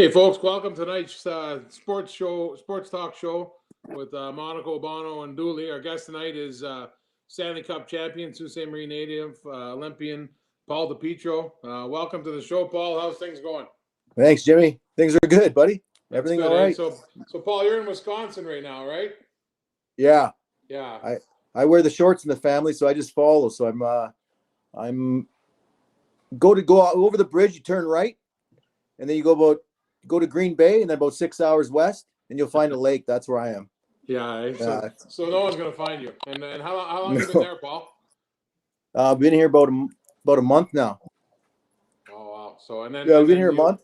Hey folks, welcome to tonight's sports talk show with Monico, Bono, and Dooley. Our guest tonight is Stanley Cup champion, Sault Ste. Marie native, Olympian Paul DiPietro. Welcome to the show, Paul. How's things going? Thanks, Jimmy. Things are good, buddy. Everything all right? So Paul, you're in Wisconsin right now, right? Yeah. Yeah. I wear the shorts in the family, so I just follow. So I'm go over the bridge. You turn right, and then you go to Green Bay, and then about 6 hours west, and you'll find a lake. That's where I am. Yeah. So no one's gonna find you. And how long have you been there, Paul? I've been here about a month now. Oh wow. So and then I've been here a month.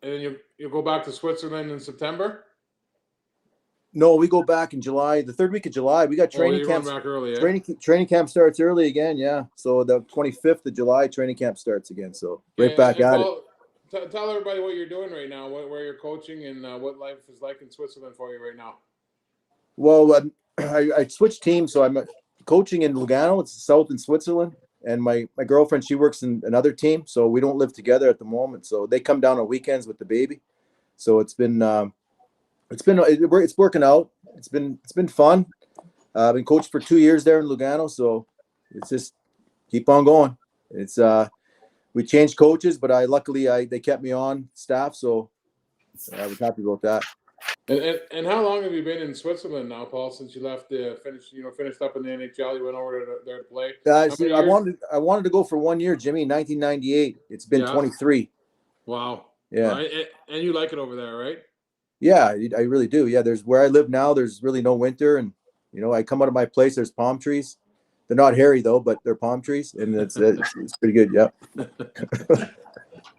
And then you go back to Switzerland in September? No, we go back in July, the third week of July. We got training camp. Back early, Training camp starts early again, yeah. So the 25th of July, training camp starts again. So back at Paul, it. Tell everybody what you're doing right now, where you're coaching, and what life is like in Switzerland for you right now. Well, I switched teams, so I'm coaching in Lugano. It's south in Switzerland, and my girlfriend, she works in another team, so we don't live together at the moment. So they come down on weekends with the baby. So it's working out. It's been fun. I've been coached for 2 years there in Lugano, so it's just keep on going. It's we changed coaches, but luckily they kept me on staff, so I was happy about that. And how long have you been in Switzerland now, Paul? Since you left finished up in the NHL, you went over there to play. I wanted to go for 1 year, Jimmy. 1998. It's been 23. Wow. Yeah. And you like it over there, right? Yeah, I really do. Yeah, there's where I live now. There's really no winter, and I come out of my place. There's palm trees. They're not hairy though, but they're palm trees, and it's pretty good. Yeah.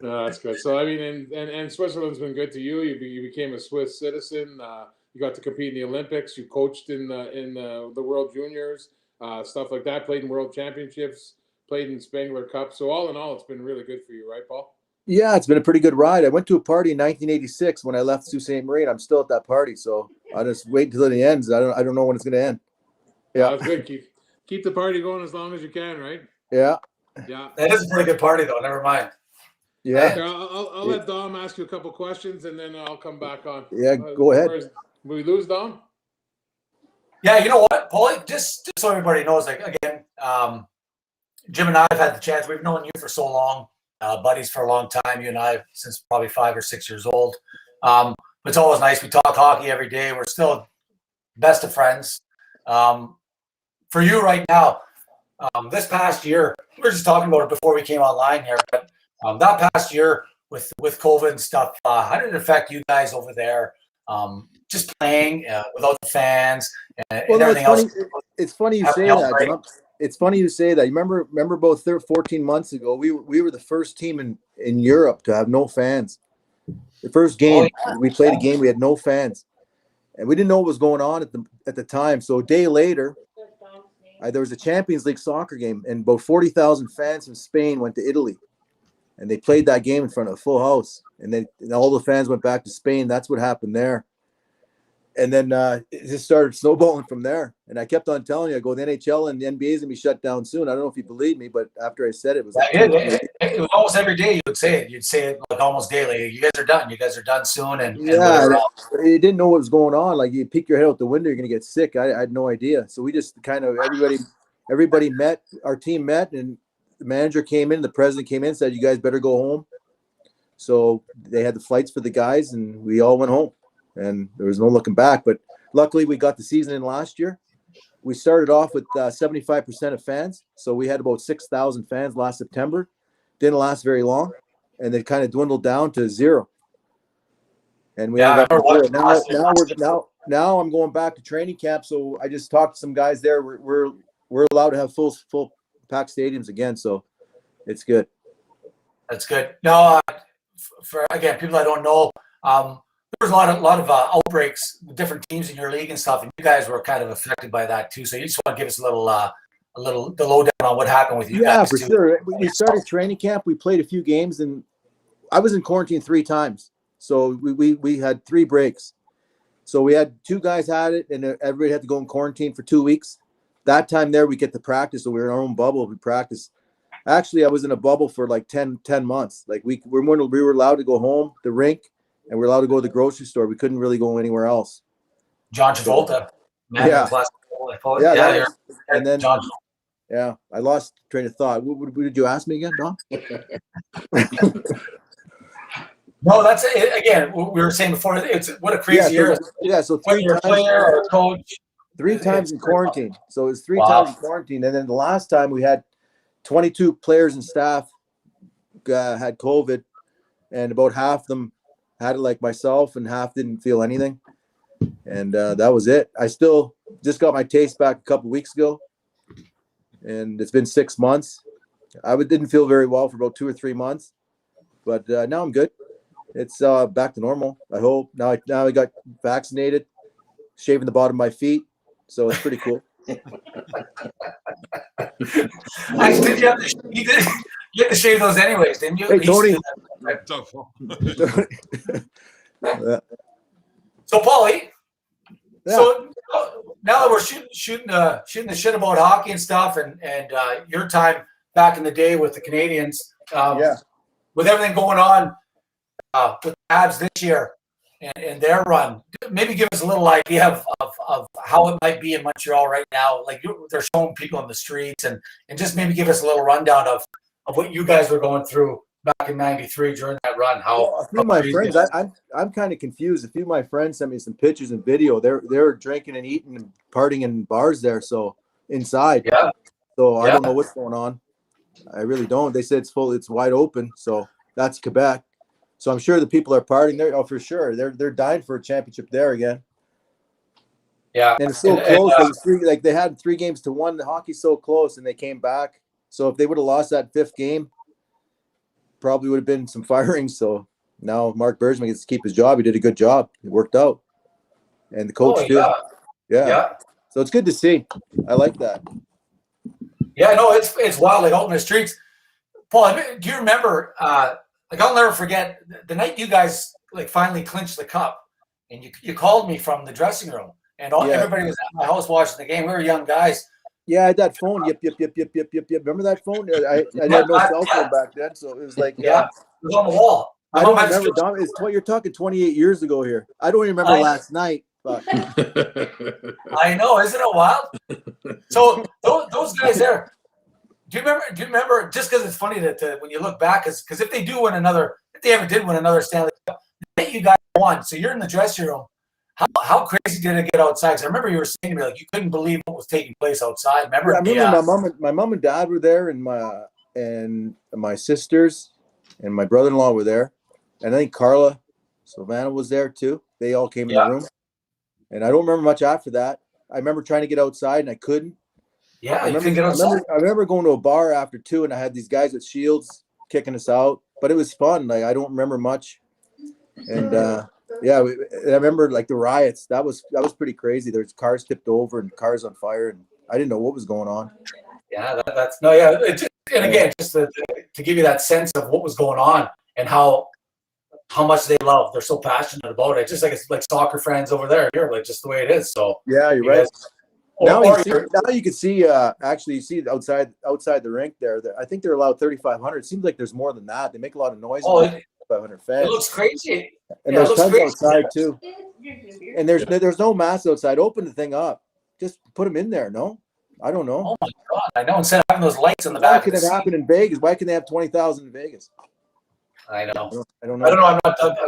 That's good. So I mean, and Switzerland's been good to you. You became a Swiss citizen. You got to compete in the Olympics. You coached in the World Juniors, stuff like that. Played in World Championships. Played in Spengler Cup. So all in all, it's been really good for you, right, Paul? Yeah, it's been a pretty good ride. I went to a party in 1986 when I left Sault Ste. Marie. I'm still at that party, so I'll just wait until it ends. I don't know when it's going to end. Yeah, that's good. Keep the party going as long as you can, right? Yeah. Yeah. That is a pretty good party, though. Never mind. Yeah. I'll let Dom ask you a couple questions, and then I'll come back on. Yeah, go ahead. Will we lose Dom? Yeah, you know what, Paul? Just so everybody knows, like again, Jim and I have had the chance. We've known you for so long, buddies for a long time. You and I since probably 5 or 6 years old. It's always nice. We talk hockey every day. We're still best of friends. For you right now, this past year, we were just talking about it before we came online here, but that past year with COVID and stuff, how did it affect you guys over there? Just playing without the fans and everything else. It's funny you say that. It's funny you say that. You remember about 14 months ago, we were the first team in Europe to have no fans. The first game we played a game, we had no fans, and we didn't know what was going on at the time. So a day later, there was a Champions League soccer game, and about 40,000 fans from Spain went to Italy, and they played that game in front of a full house. And then all the fans went back to Spain. That's what happened there. And then it just started snowballing from there. And I kept on telling you, I go, the NHL and the NBA is going to be shut down soon. I don't know if you believe me, but after I said it, was like it was almost every day you would say it. You'd say it like almost daily. You guys are done. You guys are done soon. And you didn't know what was going on. Like you peek your head out the window, you're going to get sick. I had no idea. So we just kind of everybody met. Our team met, and the manager came in. The president came in and said, "You guys better go home." So they had the flights for the guys, and we all went home. And there was no looking back. But luckily, we got the season in last year. We started off with 75% of fans. So we had about 6,000 fans last September. Didn't last very long. And they kind of dwindled down to zero. And we now I'm going back to training camp. So I just talked to some guys there. We're allowed to have full packed stadiums again. So it's good. That's good. No, for again, people that don't know, there was a lot of outbreaks with different teams in your league and stuff, and you guys were kind of affected by that too. So you just want to give us a little the lowdown on what happened with you guys. Yeah, for sure. We started training camp. We played a few games, and I was in quarantine 3 times. So we had 3 breaks. So we had 2 guys had it, and everybody had to go in quarantine for 2 weeks. That time there, we get to practice. So we were in our own bubble. We practiced. Actually, I was in a bubble for like 10 months. Like we were allowed to go home, the rink, and we're allowed to go to the grocery store. We couldn't really go anywhere else. John Travolta. Yeah. Yeah. And then, John. yeah, I lost train of thought. What did you ask me again, Don? No, that's it. Again, we were saying before, it's what a crazy year. Yeah, so whether you're a player or a coach. 3 times in quarantine. So it was 3 times in quarantine. And then the last time we had 22 players and staff had COVID, and about half of them had it like myself, and half didn't feel anything. And that was it. I still just got my taste back a couple weeks ago, and it's been 6 months. I didn't feel very well for about 2 or 3 months, but now I'm good. It's back to normal, I hope. Now I got vaccinated, shaving the bottom of my feet, so it's pretty cool. You had to shave those anyways, didn't you? Hey, Tony. So, Paulie, so now that we're shooting the shit about hockey and stuff, and your time back in the day with the Canadiens, with everything going on with the Habs this year and their run, maybe give us a little idea of how it might be in Montreal right now. Like they're showing people in the streets, and just maybe give us a little rundown of what you guys were going through back in '93 during that run. A few of my friends, I'm kind of confused. A few of my friends sent me some pictures and video. They're drinking and eating and partying in bars there, so inside. Yeah. So I don't know what's going on. I really don't. They said it's full, it's wide open. So that's Quebec. So I'm sure the people are partying there. Oh, for sure. They're dying for a championship there again. Yeah. And it's so close. They had 3 games to 1. The hockey's so close, and they came back. So if they would have lost that 5th game, probably would have been some firings. So now Mark Bergman gets to keep his job. He did a good job. It worked out. And the coach too. Yeah. So it's good to see. I like that. Yeah, no, it's wild, like out in the streets. Paul, do you remember, I'll never forget the night you guys finally clinched the cup, and you called me from the dressing room, and everybody was at my house watching the game. We were young guys. Yeah, I had that phone. Yep. Remember that phone? I had no cell phone back then, so it was like it was on the wall. I don't remember, Dom. You're talking 28 years ago here. I don't remember last night. But I know, isn't it wild? So those guys there. Do you remember? Just because it's funny that when you look back, because if they ever did win another Stanley Cup, you guys won. So you're in the dressing room. How crazy did it get outside? Because I remember you were saying to me you couldn't believe what was taking place outside. Remember? I remember my mom and dad were there, and my sisters and my brother-in-law were there, and I think Carla Savannah was there too. They all came in the room, and I don't remember much after that. I remember trying to get outside and I couldn't. Yeah, I remember going to a bar after 2, and I had these guys with shields kicking us out, but it was fun. I don't remember much. And I remember the riots. That was pretty crazy. There's cars tipped over and cars on fire, and I didn't know what was going on. Yeah, just to give you that sense of what was going on and how much they love. They're so passionate about it. Just it's like soccer friends over there. You're just the way it is. So yeah, you're right. Now you can see actually you see outside the rink there. I think they're allowed 3,500. It seems like there's more than that. They make a lot of noise. 3,500 fans. It looks crazy. And there's tons outside too. And there's no mass outside. Open the thing up. Just put them in there. No, I don't know. Oh my God! I know. Instead of having those lights in the back. Why can it happen in Vegas? Why can they have 20,000 in Vegas? I know. I don't know. I'm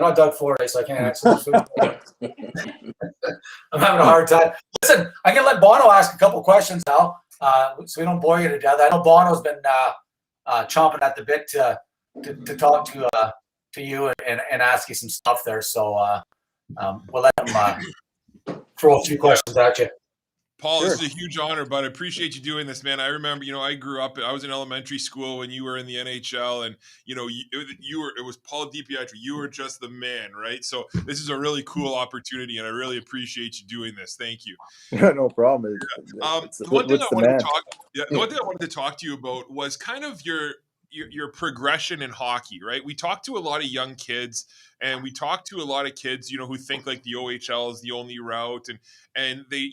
not Doug Forday, so I can't answer this. I'm having a hard time. Listen, I'm gonna let Bono ask a couple questions now, so we don't bore you to death. I know Bono's been chomping at the bit to talk to you and ask you some stuff there. So we'll let him throw a few questions at you. Paul, This is a huge honor, but I appreciate you doing this, man. I remember, I grew up, I was in elementary school when you were in the NHL, and, it was Paul DiPietro. You were just the man, right? So this is a really cool opportunity, and I really appreciate you doing this. Thank you. No problem. The one thing I wanted to talk to you about was kind of your progression in hockey, right? We talk to a lot of young kids, and we talk to a lot of kids, who think like the OHL is the only route, and they,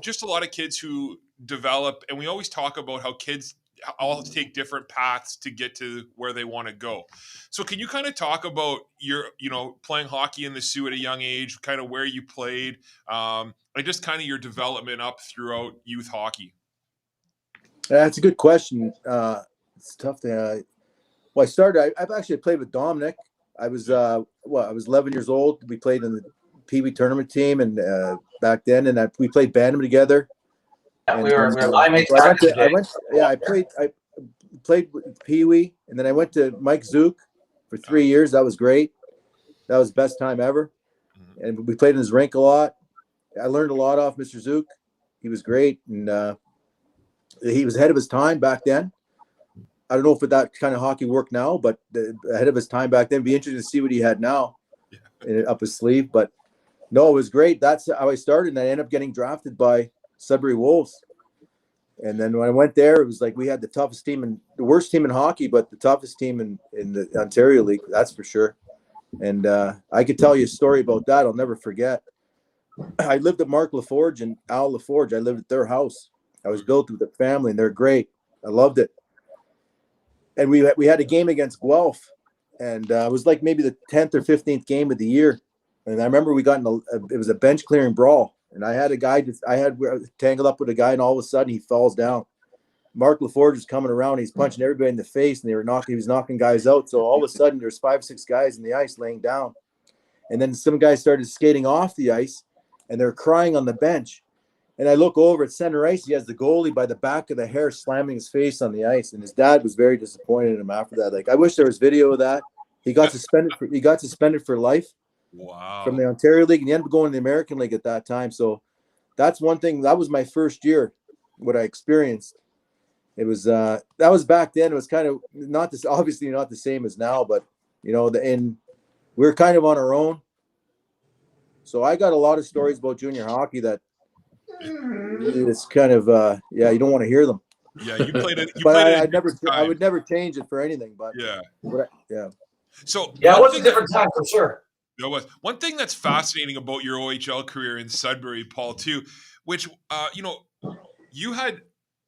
just a lot of kids who develop, and we always talk about how kids all take different paths to get to where they want to go. So can you kind of talk about your, playing hockey in the Sioux at a young age, kind of where you played, and just kind of your development up throughout youth hockey? That's a good question. It's tough to. Well, I started. I've actually played with Dominic. I was I was 11 years old. We played in the Pee Wee tournament team, and back then, and we played bantam together. Yeah, And, we were line mates. I played with Pee Wee, and then I went to Mike Zook for 3 years. That was great. That was the best time ever. And we played in his rink a lot. I learned a lot off Mr. Zook. He was great, and he was ahead of his time back then. I don't know if that kind of hockey worked now, but ahead of his time back then. It'd be interesting to see what he had now up his sleeve. But no, it was great. That's how I started, and I ended up getting drafted by Sudbury Wolves. And then when I went there, it was like we had the toughest team and the worst team in hockey, but the toughest team in the Ontario League, that's for sure. And I could tell you a story about that I'll never forget. I lived at Mark LaForge and Al LaForge. I lived at their house. I was built with a family, and they're great. I loved it. And we had a game against Guelph, and it was like maybe the 10th or 15th game of the year. And I remember we got it was a bench clearing brawl, and I had a guy tangled up with a guy, and all of a sudden he falls down. Mark LaForge was coming around, he's punching everybody in the face, and he was knocking guys out. So all of a sudden there's 5-6 guys in the ice laying down, and then some guys started skating off the ice, and they're crying on the bench. And I look over at center ice. He has the goalie by the back of the hair slamming his face on the ice. And his dad was very disappointed in him after that. Like, I wish there was video of that. He got suspended for life. Wow. From the Ontario League, and he ended up going to the American League at that time. So that's one thing. That was my first year, what I experienced. It was that was back then. It was kind of obviously not the same as now, but and we were kind of on our own. So I got a lot of stories about junior hockey that it's kind of you don't want to hear them. Yeah, you played it. I would never change it for anything. But yeah. So it was a different time for sure. There was one thing that's fascinating about your OHL career in Sudbury, Paul, too, which you had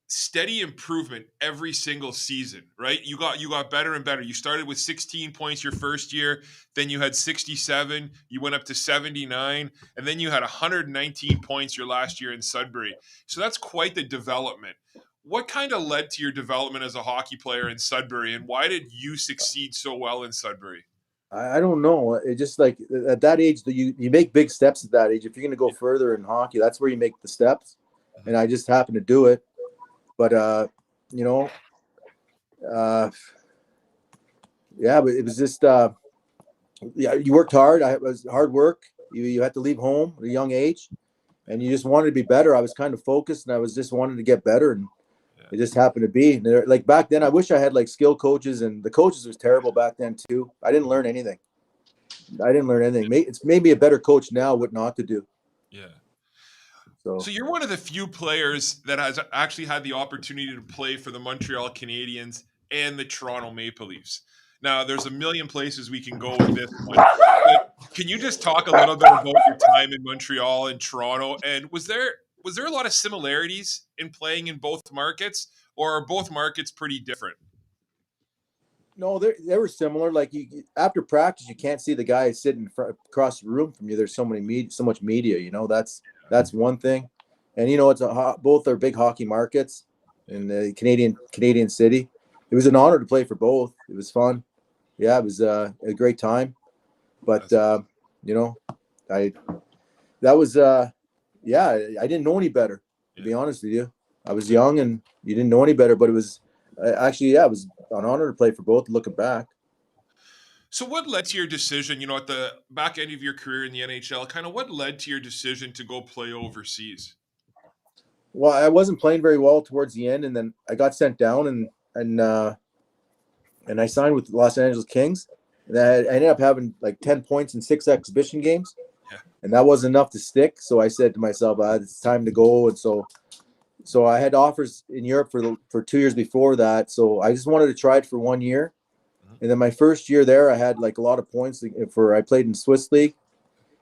steady improvement every single season, right? You got better and better. You started with 16 points your first year, then you had 67, you went up to 79, and then you had 119 points your last year in Sudbury. So that's quite the development. What kind of led to your development as a hockey player in Sudbury, and why did you succeed so well in Sudbury? I don't know. It just like at that age, you make big steps at that but you further in hockey, that's where you make the steps. And I just happened to do it. But, but it was just, you worked hard. It was hard work. You had to leave home at a young age, and you just wanted to be better. I was kind of focused, and I was just wanted to get better, and it just happened to be. And like back then, I wish I had like skill coaches, and the coaches was terrible back then too. I didn't learn anything. It's made me a better coach now what not to do. Yeah. So you're one of the few players that has actually had the opportunity to play for the Montreal Canadiens and the Toronto Maple Leafs. Now, there's a million places we can go with this one. But can you just talk a little bit about your time in Montreal and Toronto? And was there a lot of similarities in playing in both markets, or are both markets pretty different? No, they were similar. Like after practice, you can't see the guy sitting across the room from you. There's so much media. That's one thing. And both are big hockey markets in the Canadian city. It was an honor to play for both. It was fun. Yeah, it was a great time. But I didn't know any better, to be honest with you. I was young and you didn't know any better, but it was it was an honor to play for both looking back. So what led to your decision, at the back end of your career in the NHL, kind of what led to your decision to go play overseas? Well, I wasn't playing very well towards the end, and then I got sent down and I signed with the Los Angeles Kings. And I ended up having like 10 points in 6 exhibition games. Yeah. And that wasn't enough to stick. So I said to myself, it's time to go. And so I had offers in Europe for 2 years before that. So I just wanted to try it for 1 year. And then my first year there, I had like a lot of points I played in Swiss League,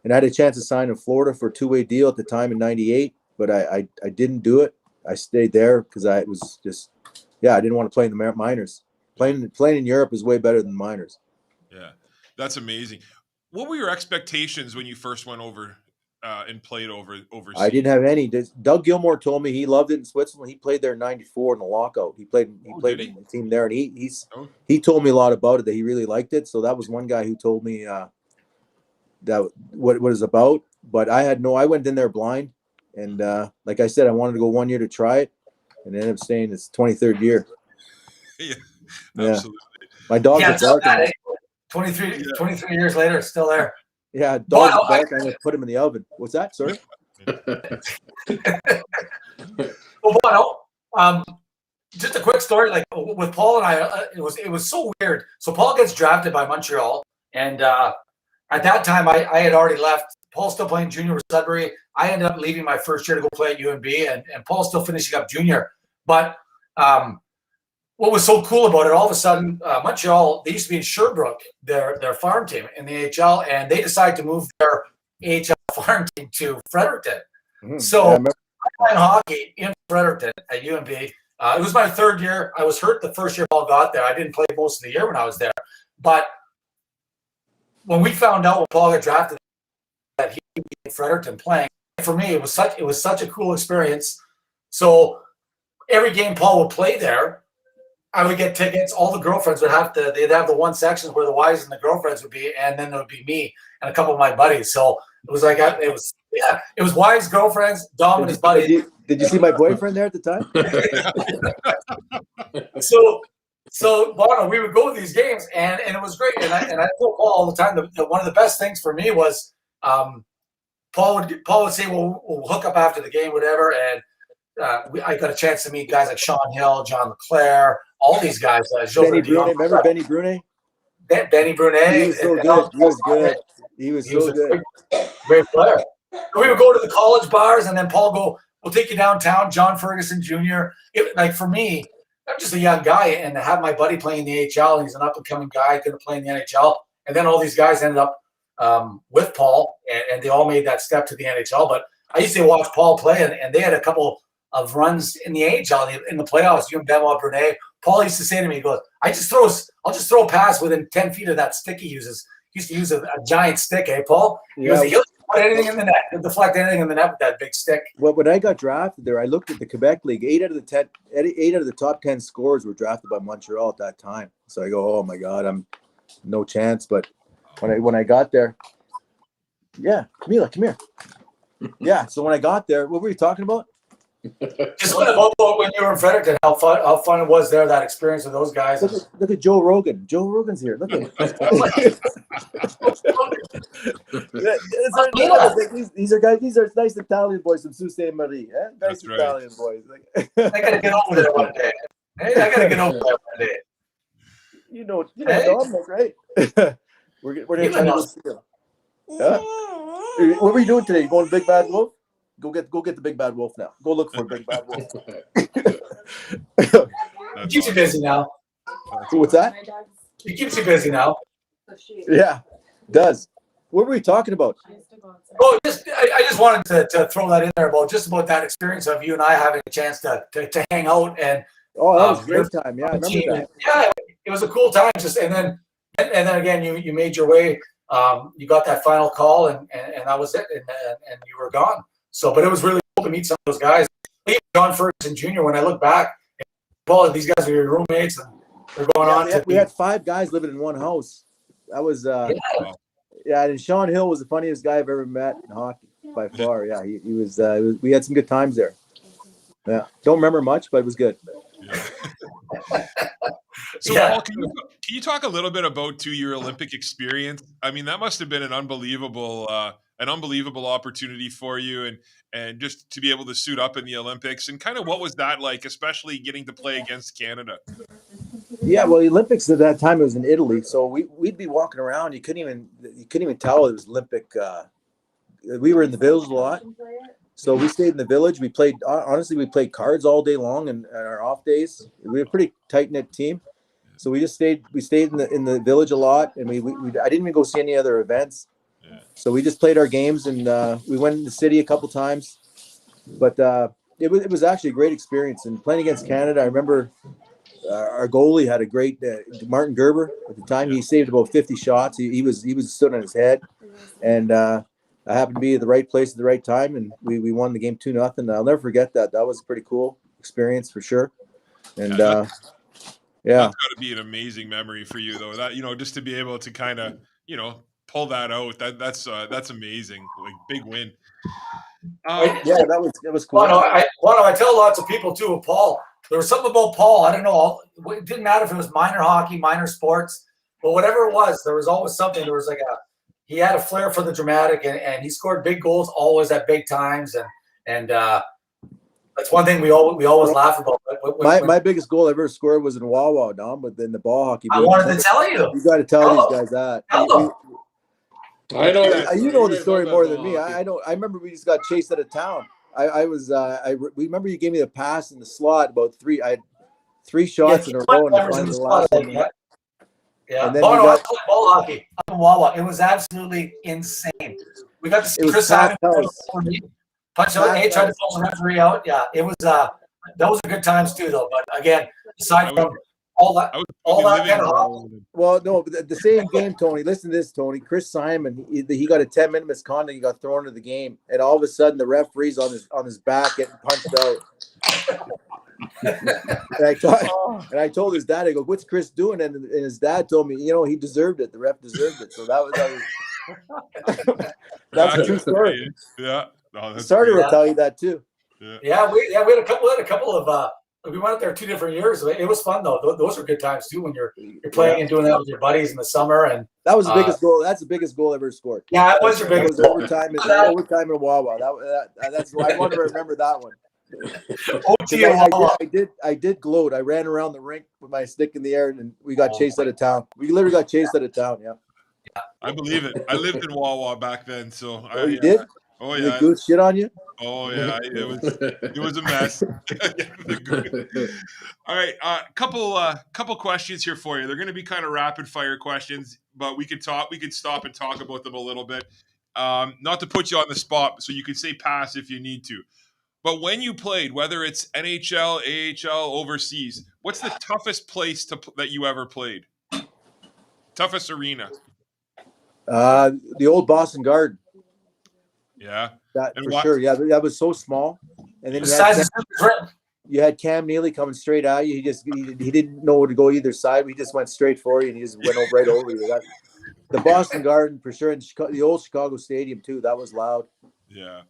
and I had a chance to sign in Florida for a 2-way deal at the time in '98, but I didn't do it. I stayed there because I was just, yeah, I didn't want to play in the minors. Playing in Europe is way better than minors. Yeah, that's amazing. What were your expectations when you first went over and played overseas? I didn't have any. Doug Gilmore told me he loved it in Switzerland. He played there in '94 in the lockout. He played in the team there, and he told me a lot about it, that he really liked it. So that was one guy who told me that what it was about. But I went in there blind, and like I said, I wanted to go 1 year to try it, and ended up staying this 23rd year. Yeah, absolutely. My dogs are barking. 23 years later, it's still there. Yeah, dogs are barking. I'm going to put them in the oven. What's that? Sorry? Well, Bono, just a quick story. Like with Paul and I, it was so weird. So Paul gets drafted by Montreal, and at that time, I had already left. Paul's still playing junior with Sudbury. I ended up leaving my first year to go play at UNB, and Paul's still finishing up junior. But what was so cool about it, all of a sudden, Montreal, they used to be in Sherbrooke, their farm team in the AHL, and they decided to move their AHL farm team to Fredericton. Mm-hmm. So I played hockey in Fredericton at UNB. It was my third year. I was hurt the first year Paul got there. I didn't play most of the year when I was there. But when we found out when Paul got drafted that he would be in Fredericton playing, for me, it was such a cool experience. So every game Paul would play there, I would get tickets. All the girlfriends they'd have the one section where the wives and the girlfriends would be, and then there would be me and a couple of my buddies. So it was like it was wives, girlfriends, Dom and his buddies. Did you see my boyfriend there at the time? So Bono, we would go to these games, and it was great. And I told Paul all the time that one of the best things for me was Paul would say, "Well, we'll hook up after the game, whatever." And I got a chance to meet guys like Sean Hill, John LeClaire, all these guys. Benny Brunet, remember Benny Brunet? Benny Brunet. He was so good. He was so good. Great player. We would go to the college bars, and then Paul go, "We'll take you downtown." John Ferguson Jr. Like for me, I'm just a young guy, and to have my buddy playing in the AHL, and he's an up-and-coming guy going to play in the NHL, and then all these guys ended up with Paul, and they all made that step to the NHL. But I used to watch Paul play, and they had a couple of runs in the AHL in the playoffs. You and Benoit Brunet. Paul used to say to me, he goes, I'll just throw a pass within 10 feet of that stick he uses. He used to use a giant stick, Paul? He goes, he'll put anything in the net. He'll deflect anything in the net with that big stick. Well, when I got drafted there, I looked at the Quebec League. 8 out of the top 10 scorers were drafted by Montreal at that time. So I go, oh my God, I'm no chance. But when I got there, yeah, Camila, come here. Yeah. So when I got there, what were you talking about? Just when you were in Fredericton, how fun it was there, that experience with those guys. Look at Joe Rogan. Joe Rogan's here. Look at him. These are guys. These are nice Italian boys from Sault Ste. Marie. Eh? Nice Italian boys. I gotta get over there one day. Hey, I gotta get over there one day. You know Dominic, right? we're gonna try to go see him. Huh? What were you doing today? You going to Big Bad Wolf? Go get the Big Bad Wolf now. Go look for Big Bad Wolf. He keeps you busy now. What's that? He keeps you busy now. Yeah, does. What were we talking about? Oh, I just wanted to throw that in there about that experience of you and I having a chance to hang out and. Oh, that was a great time. Yeah, I remember that. Yeah, it was a cool time. And then again, you made your way. You got that final call, and that was it, and you were gone. So, but it was really cool to meet some of those guys. Even John Ferguson Jr., when I look back, Paul, these guys are your roommates, and they're going on. We had 5 guys living in one house. That was, and Sean Hill was the funniest guy I've ever met in hockey by far. Yeah, he was, we had some good times there. Yeah, don't remember much, but it was good. Yeah. So, Paul, can you talk a little bit about your Olympic experience? I mean, that must have been an unbelievable opportunity for you, and just to be able to suit up in the Olympics, and kind of what was that like, especially getting to play against Canada? Yeah, well, the Olympics at that time, it was in Italy, so we'd be walking around. You couldn't even tell it was Olympic. We were in the village a lot. So we stayed in the village. We played cards all day long and our off days. We were a pretty tight-knit team. So we stayed in the village a lot, and I didn't even go see any other events. Yeah. So we just played our games, and we went in the city a couple times. But it was actually a great experience. And playing against Canada, I remember our goalie had a great Martin Gerber at the time. He saved about 50 shots. He was stood on his head, and I happened to be at the right place at the right time, and we won the game 2-0. I'll never forget that. That was a pretty cool experience for sure. And that's got to be an amazing memory for you, though. That just to be able to kind of pull that out. That's amazing. Like big win. That was cool. Bono, I tell lots of people too. Paul, there was something about Paul. I don't know. It didn't matter if it was minor hockey, minor sports, but whatever it was, there was always something. There was he had a flair for the dramatic, and he scored big goals always at big times, and that's one thing we always laugh about. My biggest goal I ever scored was in Wawa, Dom, but in the ball hockey. I wanted to tell you. You got to tell these guys that. I know. You know the story more than me. I don't. I remember we just got chased out of town. We remember you gave me the pass in the slot about three. I had 3 shots in a row and finally the last one. Yeah. And then Bono, I played ball hockey up in Wawa. It was absolutely insane. We got to see Chris Simon punch out. He tried to pull the referee out. Yeah, it was. Those are good times too, though. But again, aside from all that kind of well, no, but the same game, Tony. Listen to this, Tony. Chris Simon, he got a 10-minute misconduct. He got thrown into the game, and all of a sudden, the referee's on his back getting punched out. And I told his dad, I go, "What's Chris doing?" And his dad told me, he deserved it. The ref deserved it. So that was a true story. Yeah. No, Starter will tell you that too. Yeah, we had a couple of we went out there 2 different years. It was fun though. Those are good times too when you're playing and doing that with your buddies in the summer. And that was the biggest goal. That's the biggest goal I ever scored. Yeah, it was your biggest goal. Overtime in Wawa. That's why I want to remember that one. I did gloat. I ran around the rink with my stick in the air, and we got chased out of town. We literally got chased out of town. Yeah. I believe it. I lived in Wawa back then, so. You did? Oh yeah. Did the goose shit on you? Oh yeah, it was a mess. All right, couple questions here for you. They're going to be kind of rapid fire questions, but we could stop and talk about them a little bit. Not to put you on the spot, so you could say pass if you need to. But when you played, whether it's NHL, AHL, overseas, what's the toughest place that you ever played? Toughest arena? The old Boston Garden. Yeah. That for sure. Yeah, that was so small. And then you had Cam Neely coming straight at you. He didn't know where to go either side. He just went straight for you, and he just went right over you. The Boston Garden for sure, and the old Chicago Stadium too. That was loud. Yeah.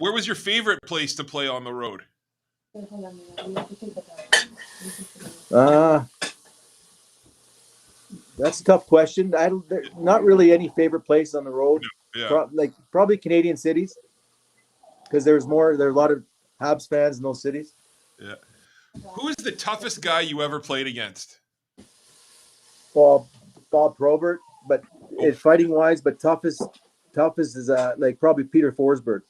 Where was your favorite place to play on the road? That's a tough question. Not really any favorite place on the road. Yeah. Probably Canadian cities, because there are a lot of Habs fans in those cities. Yeah. Who is the toughest guy you ever played against? Bob Probert, but fighting wise, but toughest is probably Peter Forsberg.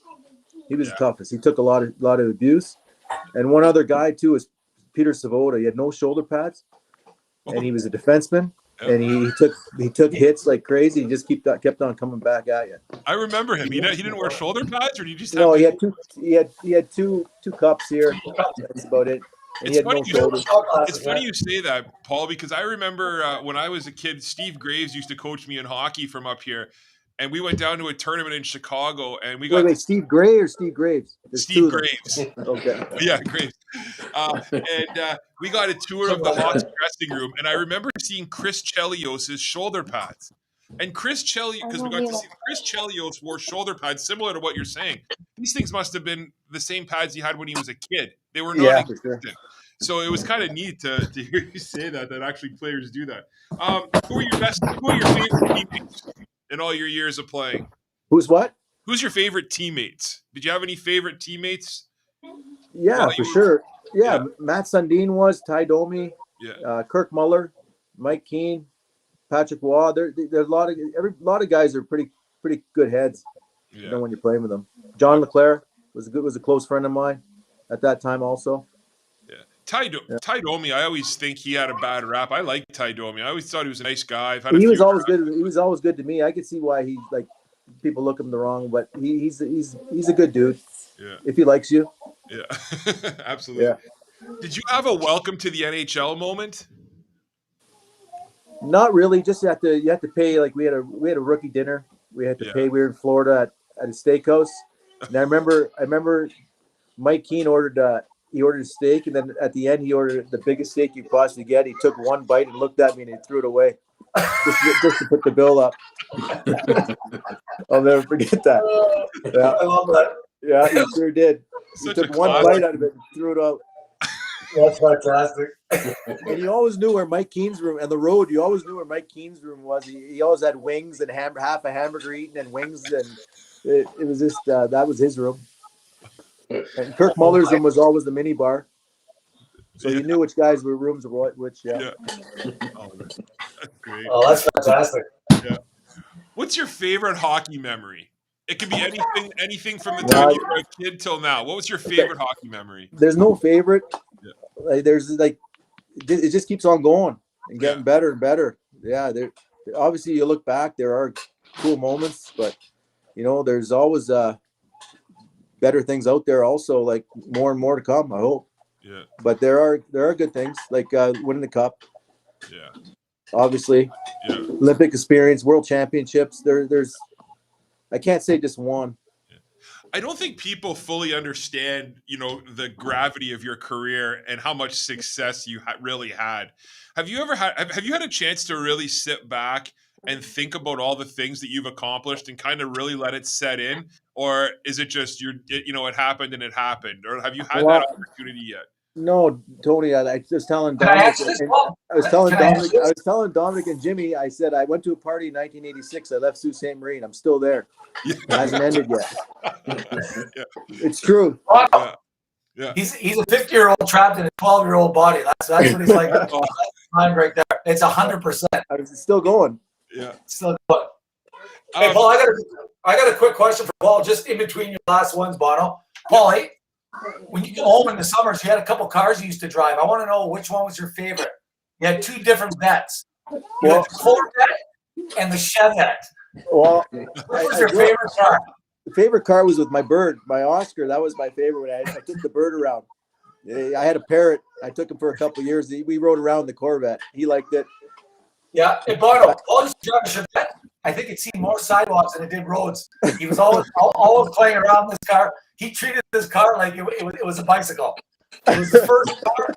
He was the toughest. He took a lot of abuse. And one other guy too is Peter Savoda. He had no shoulder pads, and he was a defenseman. And he took hits like crazy. He just kept on coming back at you. I remember him. He didn't wear shoulder pads, or did he just? No, he had two cups here. That's about it. And it's funny you say that, Paul, because I remember when I was a kid, Steve Graves used to coach me in hockey from up here, and we went down to a tournament in Chicago, and we got Steve Gray or Steve Graves? Steve Graves. Okay. Yeah, Graves. And we got a tour of the Hawks dressing room, and I remember seeing Chris Chelios' shoulder pads. And Chris Chelios wore shoulder pads similar to what you're saying. These things must have been the same pads he had when he was a kid. They were non-existent. Sure. So it was kind of neat to hear you say that actually players do that. Who are your favorite teammates in all your years of playing? Who's your favorite teammates? Did you have any favorite teammates? Yeah, for sure. Yeah, Matt Sundin was, Ty Domi, Kirk Muller, Mike Keane, Patrick Waugh. There's a lot of guys are pretty good heads. Yeah. When you're playing with them. John LeClaire was a close friend of mine at that time also. Yeah. Ty Domi, I always think he had a bad rap. I like Ty Domi. I always thought he was a nice guy. He was always good. He was always good to me. I could see why people look him the wrong, but he's a good dude. Yeah. If he likes you. Yeah. Absolutely. Did you have a welcome to the NHL moment? Not really. Just you have to pay. Like we had a rookie dinner. We had to pay. We were in Florida at a steakhouse, and I remember Mike Keane ordered a steak, and then at the end he ordered the biggest steak you possibly get. He took one bite and looked at me and he threw it away, just to put the bill up. I'll never forget that. Yeah. I love that. Yeah, he sure did. He took one bite out of it and threw it out. That's fantastic. And you always knew where Mike Keane's room, and the road, you always knew where Mike Keane's room was. He always had wings and half a hamburger eaten and wings, and it was just that was his room. And Kirk Muller's room was always the mini bar, so you knew which guys were rooms were which. Yeah. Oh, that's great. Oh, that's fantastic. Yeah. What's your favorite hockey memory? It could be anything from the time you were a kid till now. What was your favorite hockey memory? There's no favorite. Yeah. Like it just keeps on going and getting better and better. Yeah, obviously you look back, there are cool moments, but there's always better things out there also, like more and more to come, I hope. Yeah. But there are good things, like winning the cup. Yeah. Obviously. Yeah. Olympic experience, world championships. There's I can't say just one. I don't think people fully understand, the gravity of your career and how much success you really had. Have you had a chance to really sit back and think about all the things that you've accomplished and kind of really let it set in? Or is it just it happened and it happened? Or have you had that opportunity yet? No, Tony, I was telling Dominic. I was telling Dominic and Jimmy. I said I went to a party in 1986. I left Sault Ste. Marie. I'm still there. It hasn't ended yet. Yeah. It's true. Wow. Yeah. He's a 50-year-old trapped in a 12-year-old body. That's what he's like. Time right there. It's 100%. It's still going. Yeah. Still going. Hey, Paul, I got a quick question for Paul, just in between your last ones, Bono. Paul, when you go home in the summers, you had a couple cars you used to drive. I want to know which one was your favorite. You had two different bets. You had the Corvette and the Chevette. Well, what was your favorite car? The favorite car was with my bird, my Oscar. That was my favorite when I took the bird around. I had a parrot. I took him for a couple of years. We rode around the Corvette. He liked it. Yeah. Hey, Bono, Paul used to drive a Chevette. I think it seen more sidewalks than it did roads. He was always playing around this car. He treated this car like it was a bicycle. It was the first car.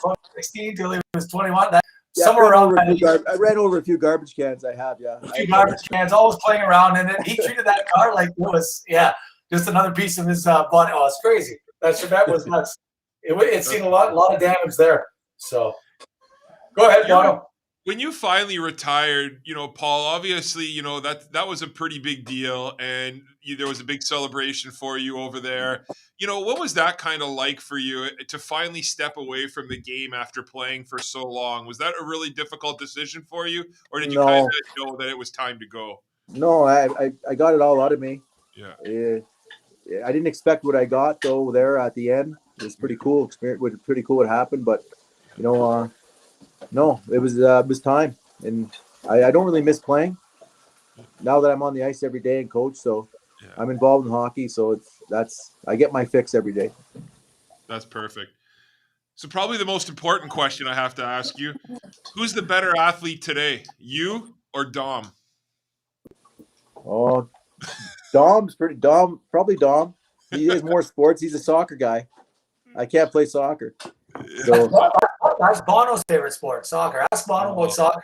From 16 till he was 21. Somewhere around that. I ran over a few garbage cans. I have, yeah. A few garbage cans, always playing around in it. He treated that car like it was, just another piece of his body. Oh, it's crazy. That Chevette was nuts. It's seen a lot of damage there. So, go ahead, Bono. When you finally retired, Paul, obviously, that was a pretty big deal, and there was a big celebration for you over there. What was that kind of like for you to finally step away from the game after playing for so long? Was that a really difficult decision for you, or did you kind of know that it was time to go? No, I got it all out of me. Yeah. I didn't expect what I got though there at the end. It was pretty cool. It was pretty cool what happened, but no, it was time, and I don't really miss playing now that I'm on the ice every day and coach. So I'm involved in hockey, so I get my fix every day. That's perfect. So probably the most important question I have to ask you: who's the better athlete today, you or Dom? Oh, probably Dom. He has more sports. He's a soccer guy. I can't play soccer. So that's Bono's favorite sport, soccer. Ask Bono about soccer.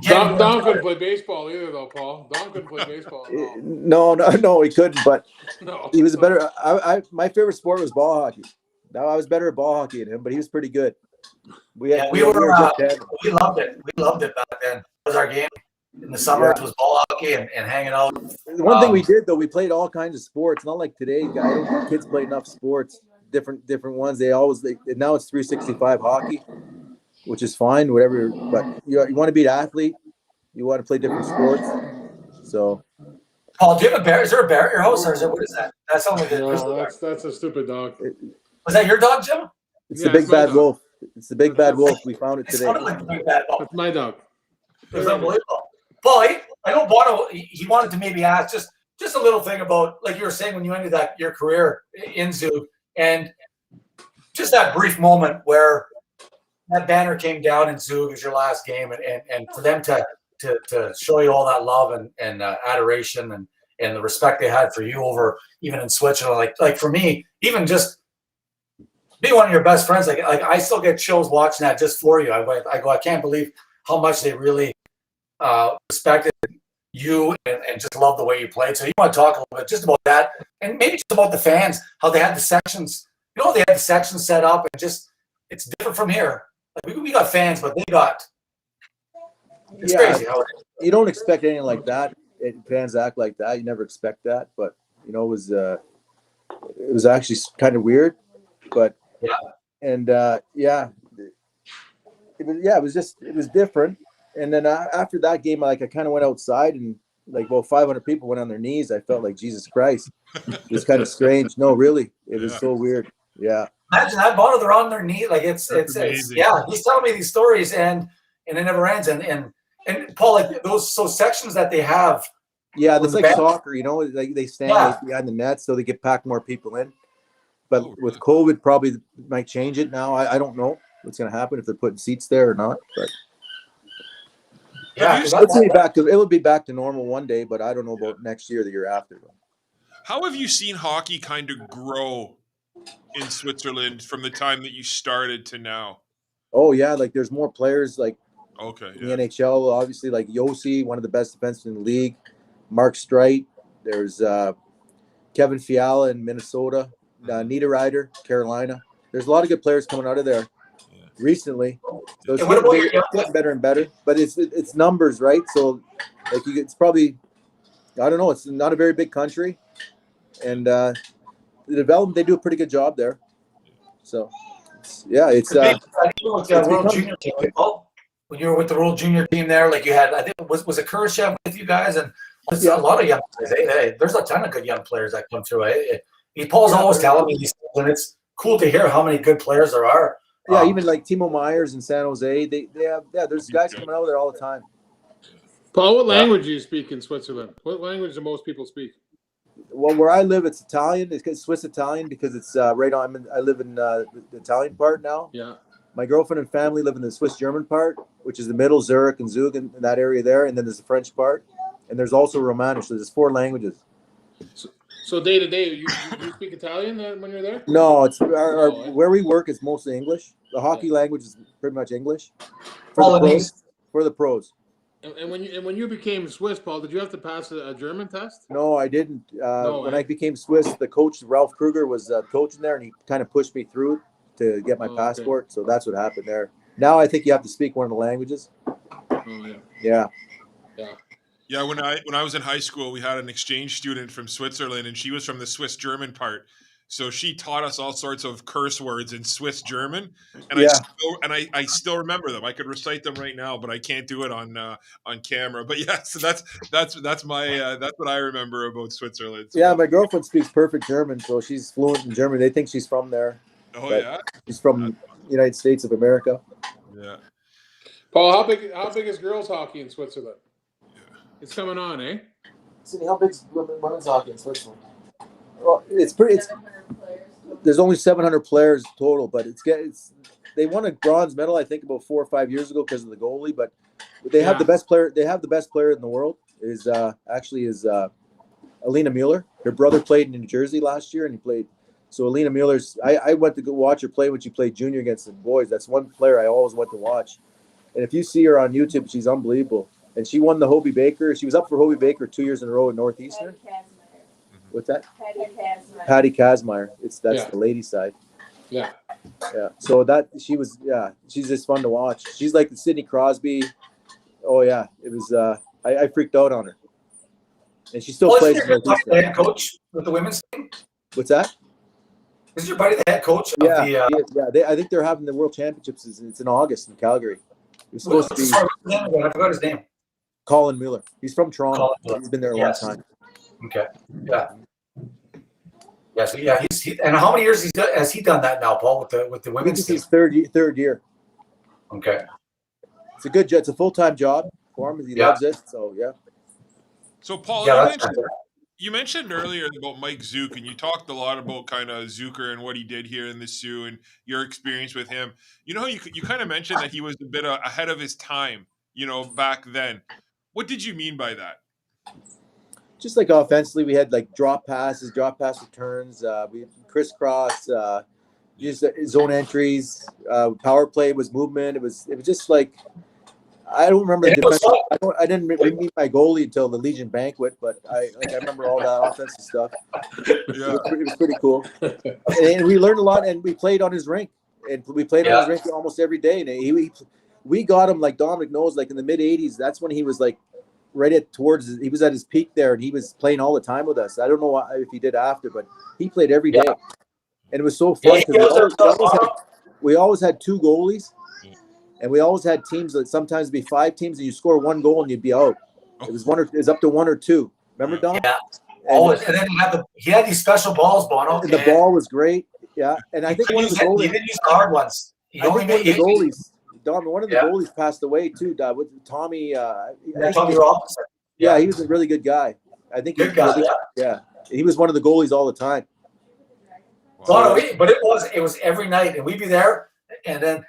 Dom couldn't play baseball either, though, Paul. Dom couldn't play baseball. No, he couldn't. But no. He was a better. My favorite sport was ball hockey. Now I was better at ball hockey than him, but he was pretty good. We loved it. We loved it back then. It was our game in the summer. It was ball hockey and hanging out. The one thing we did though, we played all kinds of sports. Not like today, guys. Kids play enough sports. Different ones. Now it's 365 hockey, which is fine, whatever. But you want to be an athlete, you want to play different sports. So, Paul, do you have a bear? Is there a bear at your house, or what is that? That's only that's a stupid dog. Was that your dog, Jim? It's the big bad wolf. It's the big bad wolf. We found it today. Like the big bad wolf. That's my dog. It was unbelievable. Paul, I know Bono. He wanted to maybe ask just a little thing about, like you were saying, when you ended your career in Zoo. And just that brief moment where that banner came down in Zug as your last game, and for them to show you all that love and adoration and the respect they had for you over even in Switzerland, like for me, even just being one of your best friends, like I still get chills watching that just for you. I can't believe how much they really respected you and just love the way you played. So you want to talk a little bit just about that, and maybe just about the fans, how they had the sections. You know, they had the sections set up, and just it's different from here. Like we got fans, but they got. It's crazy how you don't expect anything like that. Fans act like that. You never expect that, but you know, it was actually kind of weird, but it was different. And then after that game, like I kind of went outside and like about 500 people went on their knees. I felt like Jesus Christ. It was kind of strange. No, really, it was so weird. Yeah. Imagine that, Bono. They're on their knee. Like it's yeah. He's telling me these stories and it never ends. And Paul, like those sections that they have. Yeah, that's like soccer. You know, like they stand behind the net so they get packed more people in. But with COVID, probably might change it now. I don't know what's going to happen if they're putting seats there or not. But yeah, it will be back to normal one day. But I don't know about next year, the year after. How have you seen hockey kind of grow in Switzerland from the time that you started to now? Oh yeah, like there's more players like in the NHL, obviously, like Yossi, one of the best defensemen in the league. Mark Streit. There's Kevin Fiala in Minnesota. Niederreiter, Carolina. There's a lot of good players coming out of there recently. So it's getting better and better. But it's numbers, right? So like it's probably, I don't know. It's not a very big country, and the development, they do a pretty good job there. So it's World Junior team. When you were with the World Junior team there, like you had, I think was it Kurashev with you guys, and a lot of young players. Hey, there's a ton of good young players that come through. Paul's always telling me these things, and it's cool to hear how many good players there are. Yeah, even like Timo Myers in San Jose, they have there's guys coming out there all the time. Paul, what language do you speak in Switzerland? What language do most people speak? Well, where I live, it's Italian. It's Swiss Italian because it's right on. I live in the Italian part now. Yeah. My girlfriend and family live in the Swiss German part, which is the middle, Zurich and Zug, in that area there. And then there's the French part. And there's also Romanish. So there's 4 languages. So day to day, you speak Italian when you're there? No, it's where we work is mostly English. The hockey language is pretty much English for the pros. And when you became Swiss, Paul, did you have to pass a German test? No, I didn't. When I became Swiss, the coach Ralph Kruger was coaching there, and he kind of pushed me through to get my passport. Okay. So that's what happened there. Now I think you have to speak one of the languages. Yeah, when I was in high school, we had an exchange student from Switzerland, and she was from the Swiss German part. So she taught us all sorts of curse words in Swiss German, and I still remember them. I could recite them right now, but I can't do it on camera. But yeah, so that's my that's what I remember about Switzerland. So. Yeah, my girlfriend speaks perfect German, so she's fluent in German. They think she's from there. Oh yeah, she's from United States of America. Yeah. Paul, how big is girls hockey in Switzerland? It's coming on, eh? See, how big is women's hockey in Switzerland? Well, it's pretty. There's only 700 players total, but they won a bronze medal, I think, about 4 or 5 years ago because of the goalie. But they have the best player. They have the best player in the world. Is Alina Mueller. Her brother played in New Jersey last year, and he played. So Alina Mueller's. I went to go watch her play when she played junior against the boys. That's one player I always went to watch. And if you see her on YouTube, she's unbelievable. And she won the Hobie Baker. She was up for Hobie Baker 2 years in a row at Northeastern. What's that? Patty Kazmaier. That's the lady side. Yeah. Yeah. So she's just fun to watch. She's like the Sidney Crosby. Oh yeah. It was I freaked out on her. And she still plays. Isn't your buddy the head coach with the women's team? What's that? Is your buddy the head coach of I think they're having the World Championships. It's in August in Calgary. It was supposed to be. I forgot his name. Colin Mueller. He's from Toronto. He's been there a long time. Okay. Yeah. Yes. Yeah. And how many years has he done that now, Paul, with the women's team? His third year. Okay. It's a good job. It's a full-time job for him. He loves it. So yeah. So Paul, You mentioned earlier about Mike Zook, and you talked a lot about kind of Zucker and what he did here in the Sioux and your experience with him. You know, you kind of mentioned that he was a bit ahead of his time, back then. What did you mean by that? Just like offensively, we had like drop pass returns, we crisscross, just zone entries, power play was movement. It was just like, I don't remember the defense. I didn't meet my goalie until the Legion banquet, but I remember all that offensive stuff. Yeah. It was pretty cool, and we learned a lot. And we played on his rink, on his rink almost every day. And we got him, like Dominic knows, like in the mid '80s. That's when he was like he was at his peak there, and he was playing all the time with us. I don't know if he did after, but he played every day, and it was so fun because we always had two goalies. And we always had teams that sometimes it'd be 5 teams, and you score 1 goal and you'd be out. It was up to 1 or 2. Remember, Don? Yeah. Always. And then he had these special balls, Bono. And the ball was great. Yeah. And I think one of the goalies. He didn't use the hard ones. One of the goalies passed away too. With Tommy. Tommy Robinson. Yeah, he was a really good guy. I think he was one of the goalies all the time. Wow. But it was every night, and we'd be there, and then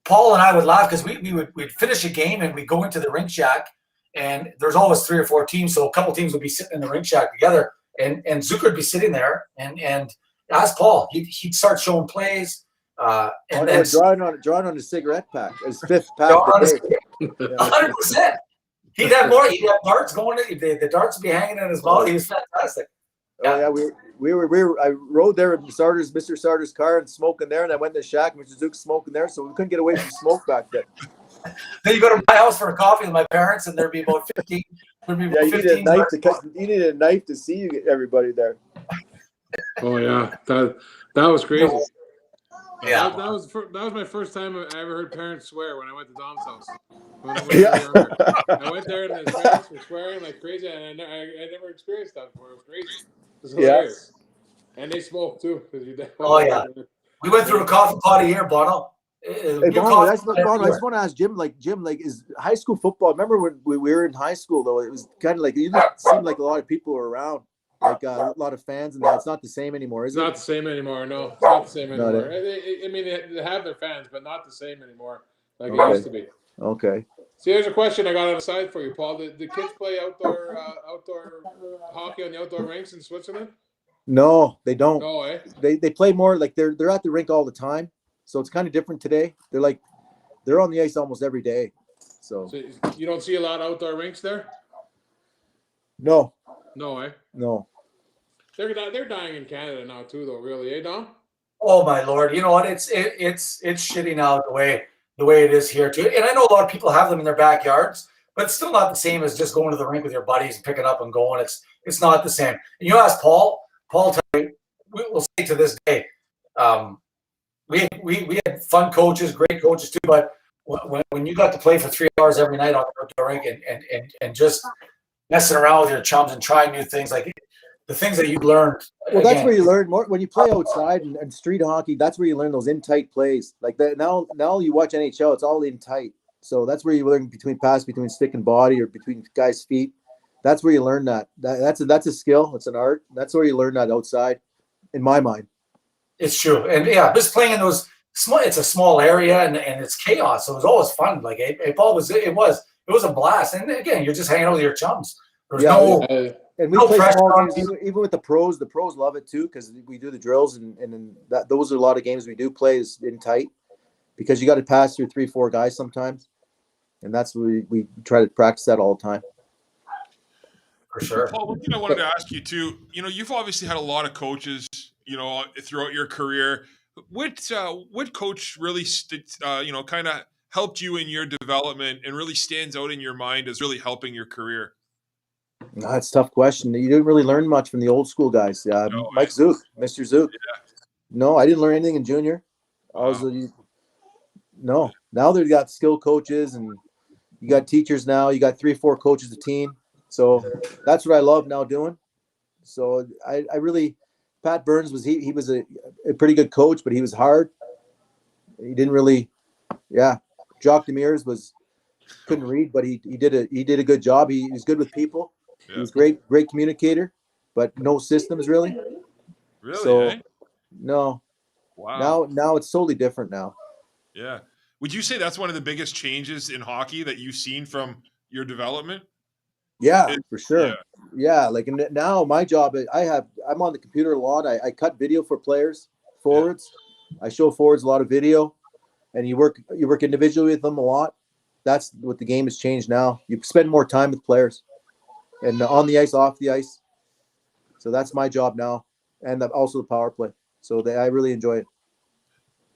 Paul and I would laugh because we'd finish a game and we'd go into the rink shack, and there's always 3 or 4 teams. So a couple teams would be sitting in the rink shack together, and Zucker would be sitting there and ask Paul. He'd start showing plays. And then drawing on his cigarette pack, his 5th pack. 100%. He'd have darts going. The darts would be hanging in his mouth. He was fantastic. Oh yeah, I rode there in Mr. Sarter's car and smoking there, and I went to the shack. Mr. Zook's smoking there, so we couldn't get away from smoke back then. Then you go to my house for a coffee with my parents, and there'd be about 15. You needed a knife to see everybody there. Oh yeah, that was crazy. Yeah, that was my first time I ever heard parents swear when I went to Dom's house. I went there and his parents were swearing like crazy, and I never experienced that before. It was crazy. It was hilarious. And they smoked too. Oh yeah, we went through a coffee pot a year, Bono. Hey, Bono, I just want to ask Jim, is high school football? Remember when we were in high school though? It was kind of like it seemed like a lot of people were around. Like a lot of fans, and it's not the same anymore, is it? It's not the same anymore. No, it's not the same anymore. I mean, they have their fans, but not the same anymore like it used to be. Okay. See, here's a question I got on the side for you, Paul. Did the kids play outdoor hockey on the outdoor rinks in Switzerland? No, they don't. No, eh? They play more like they're at the rink all the time, so it's kind of different today. They're on the ice almost every day. So you don't see a lot of outdoor rinks there? No. No, eh? No. They're dying in Canada now too, though. Really, eh, Dom? Oh my Lord! You know what? It's shitty now the way it is here too. And I know a lot of people have them in their backyards, but it's still not the same as just going to the rink with your buddies and picking up and going. It's not the same. And you ask Paul. Paul, we'll say to this day, we had fun coaches, great coaches too. But when you got to play for 3 hours every night on the rink and just messing around with your chums and trying new things, like the things that you learned. Well, that's where you learn more when you play outside and street hockey. That's where you learn those in tight plays. Like that now you watch NHL, it's all in tight. So that's where you learn between stick and body or between guys' feet. That's where you learn that. That's a skill. It's an art. That's where you learn that outside, in my mind. It's true, and just playing in those small. It's a small area and it's chaos. So it was always fun. Like Paul was. It was a blast. And again, you're just hanging out with your chums. There's and we play small games even with the pros. The pros love it too because we do the drills and those are a lot of games we do play is in tight because you got to pass through 3-4 guys sometimes, and that's what we try to practice that all the time. For sure. Paul, one thing I wanted to ask you too. You've obviously had a lot of coaches. Throughout your career, what coach really kind of helped you in your development and really stands out in your mind as really helping your career? That's a tough question. You didn't really learn much from the old school guys. Mike Zook, Mr. Zook. Yeah. No, I didn't learn anything in junior. No. Now they've got skill coaches and you got teachers now. You got 3-4 coaches a team. So that's what I love now doing. So I really, Pat Burns was he was a pretty good coach, but he was hard. He didn't really, Jacques Demers couldn't read, but he did a good job. He was good with people. Yeah. He was great communicator. but no systems really. Really? So Eh? no. Wow. Now it's totally different now. Yeah. Would you say that's one of the biggest changes in hockey that you've seen from your development? Yeah, It- for sure. yeah. Yeah, like now my job is I'm on the computer a lot. I cut video for players, forwards. I show forwards a lot of video, and you work individually with them a lot. That's what the game has changed now. You spend more time with players, and on the ice, off the ice. So that's my job now, and also the power play. So I really enjoy it.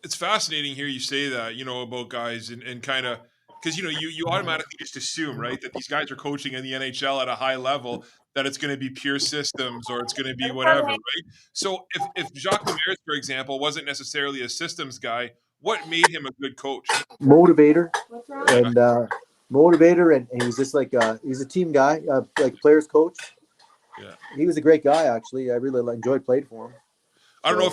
It's fascinating here you say that, about guys and kind of because you automatically just assume, right, that these guys are coaching in the NHL at a high level, that it's going to be pure systems or it's going to be whatever, right? So if Jacques Demers, for example, wasn't necessarily a systems guy, what made him a good coach? Motivator, and he's just like he's a team guy, like players coach. Yeah. He was a great guy, actually. I really enjoyed playing for him. I don't know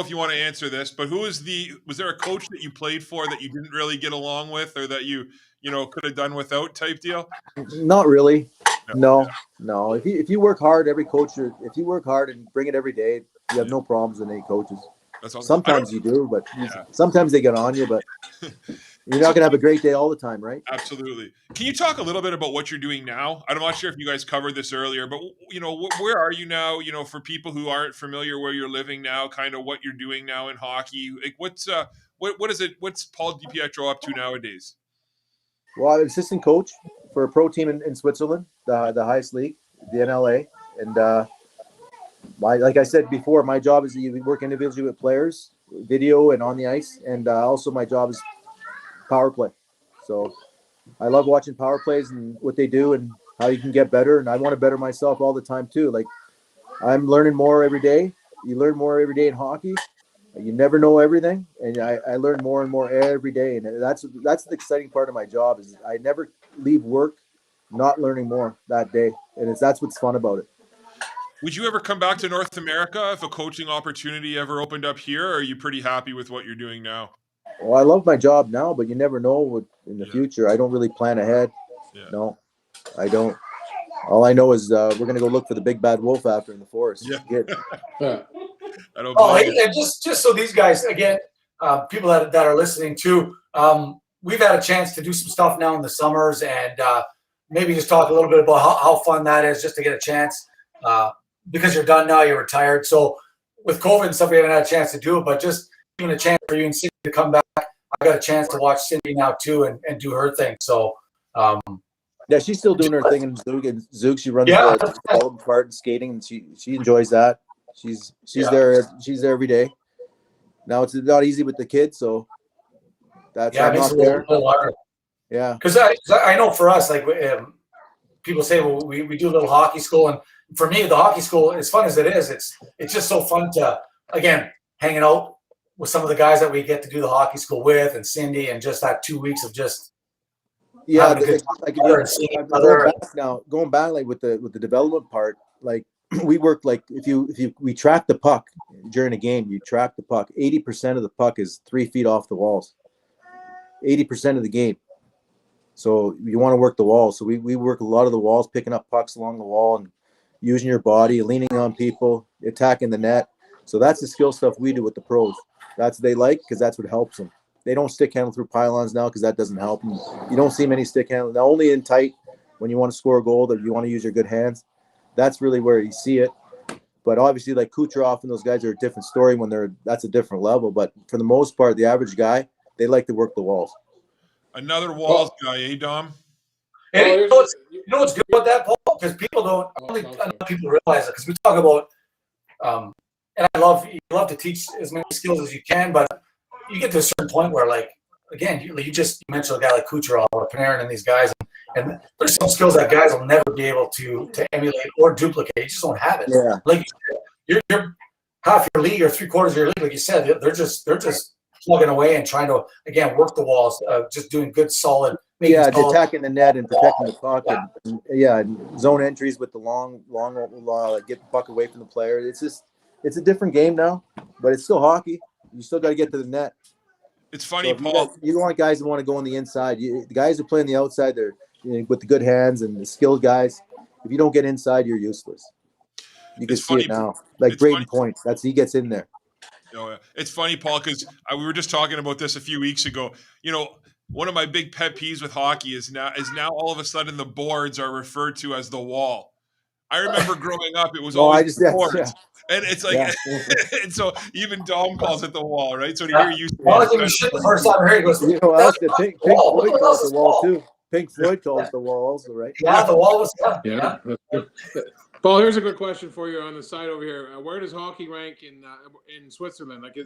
if you want to answer this, but was there a coach that you played for that you didn't really get along with, or that you could have done without type deal? Not really. No. No. If you work hard, if you work hard and bring it every day, you have no problems with any coaches. That's awesome. Sometimes you do, but sometimes they get on you, but you're not going to have a great day all the time, right? Absolutely. Can you talk a little bit about what you're doing now? I'm not sure if you guys covered this earlier, but where are you now? For people who aren't familiar where you're living now, kind of what you're doing now in hockey. Like what's Paul DiPietro up to nowadays? Well, I'm assistant coach for a pro team in Switzerland, the highest league, the NLA, and like I said before, my job is to work individually with players, video and on the ice, and also my job is power play. So I love watching power plays and what they do and how you can get better. And I want to better myself all the time too. Like I'm learning more every day. You learn more every day in hockey. You never know everything, and I learn more and more every day. And that's the exciting part of my job is I never leave work not learning more that day, and that's what's fun about it. Would you ever come back to North America if a coaching opportunity ever opened up here, or are you pretty happy with what you're doing now? Well, I love my job now, but you never know what in the future. I don't really plan ahead. Yeah. No, I don't. All I know is we're going to go look for the big bad wolf after in the forest. Yeah. And just so these guys, again, people that are listening too, we've had a chance to do some stuff now in the summers and maybe just talk a little bit about how fun that is just to get a chance because you're done now, you're retired. So with COVID and stuff, we haven't had a chance to do it, but just giving a chance for you and Cindy to come back. I got a chance to watch Cindy now too and do her thing. So yeah, she's still doing her thing in Zug. She runs the development part and skating, and she enjoys that. She's there. She's there every day. Now it's not easy with the kids, so that's it makes it a little harder. Yeah, because I know for us, like people say, well, we do a little hockey school, and for me, the hockey school, as fun as it is, it's just so fun to again hanging out with some of the guys that we get to do the hockey school with, and Cindy, and just that 2 weeks of just having a good time. Going back like with the development part, like we work like if we track the puck during a game, you track the puck. 80% of the puck is 3 feet off the walls. 80% of the game. So you want to work the walls. So we work a lot of the walls, picking up pucks along the wall and using your body, leaning on people, attacking the net. So that's the skill stuff we do with the pros. That's they like because that's what helps them. They don't stick handle through pylons now because that doesn't help them. You don't see many stick handle. Now only in tight when you want to score a goal that you want to use your good hands. That's really where you see it. But obviously like Kucherov and those guys are a different story that's a different level. But for the most part, the average guy, they like to work the walls. Another walls guy, eh, Dom? And you know what's good about that, Paul? Because people don't. People realize it because we talk about. And you love to teach as many skills as you can, but you get to a certain point where, like, again, you mentioned a guy like Kucherov or Panarin and these guys, and there's some skills that guys will never be able to emulate or duplicate. You just don't have it. Yeah. Like you're half your league or 3/4 of your league, like you said, they're just plugging away and trying to again work the walls, just doing good solid. Attacking the net and protecting the puck, and zone entries with the long, get the puck away from the player. It's a different game now, but it's still hockey. You still got to get to the net. It's funny, so Paul. You want guys that want to go on the inside. The guys who play on the outside, they're with the good hands and the skilled guys. If you don't get inside, you're useless. You can It's see funny. it now. Like It's Braden funny. Point. He gets in there. Oh, yeah. It's funny, Paul, because we were just talking about this a few weeks ago. You know, one of my big pet peeves with hockey is now all of a sudden the boards are referred to as the wall. I remember growing up, it was always the boards. Yeah. And it's like, Yeah. and so even Dom calls it the wall, right? So to hear you say Well, I it, think we should the first time I heard it goes, You know what else? Pink wall. Floyd What calls else it is the wall wall? too. Pink Floyd calls it the wall also, right? Yeah, the wall was Yeah. That's good. Paul, here's a good question for you on the side over here. Where does hockey rank in Switzerland? Like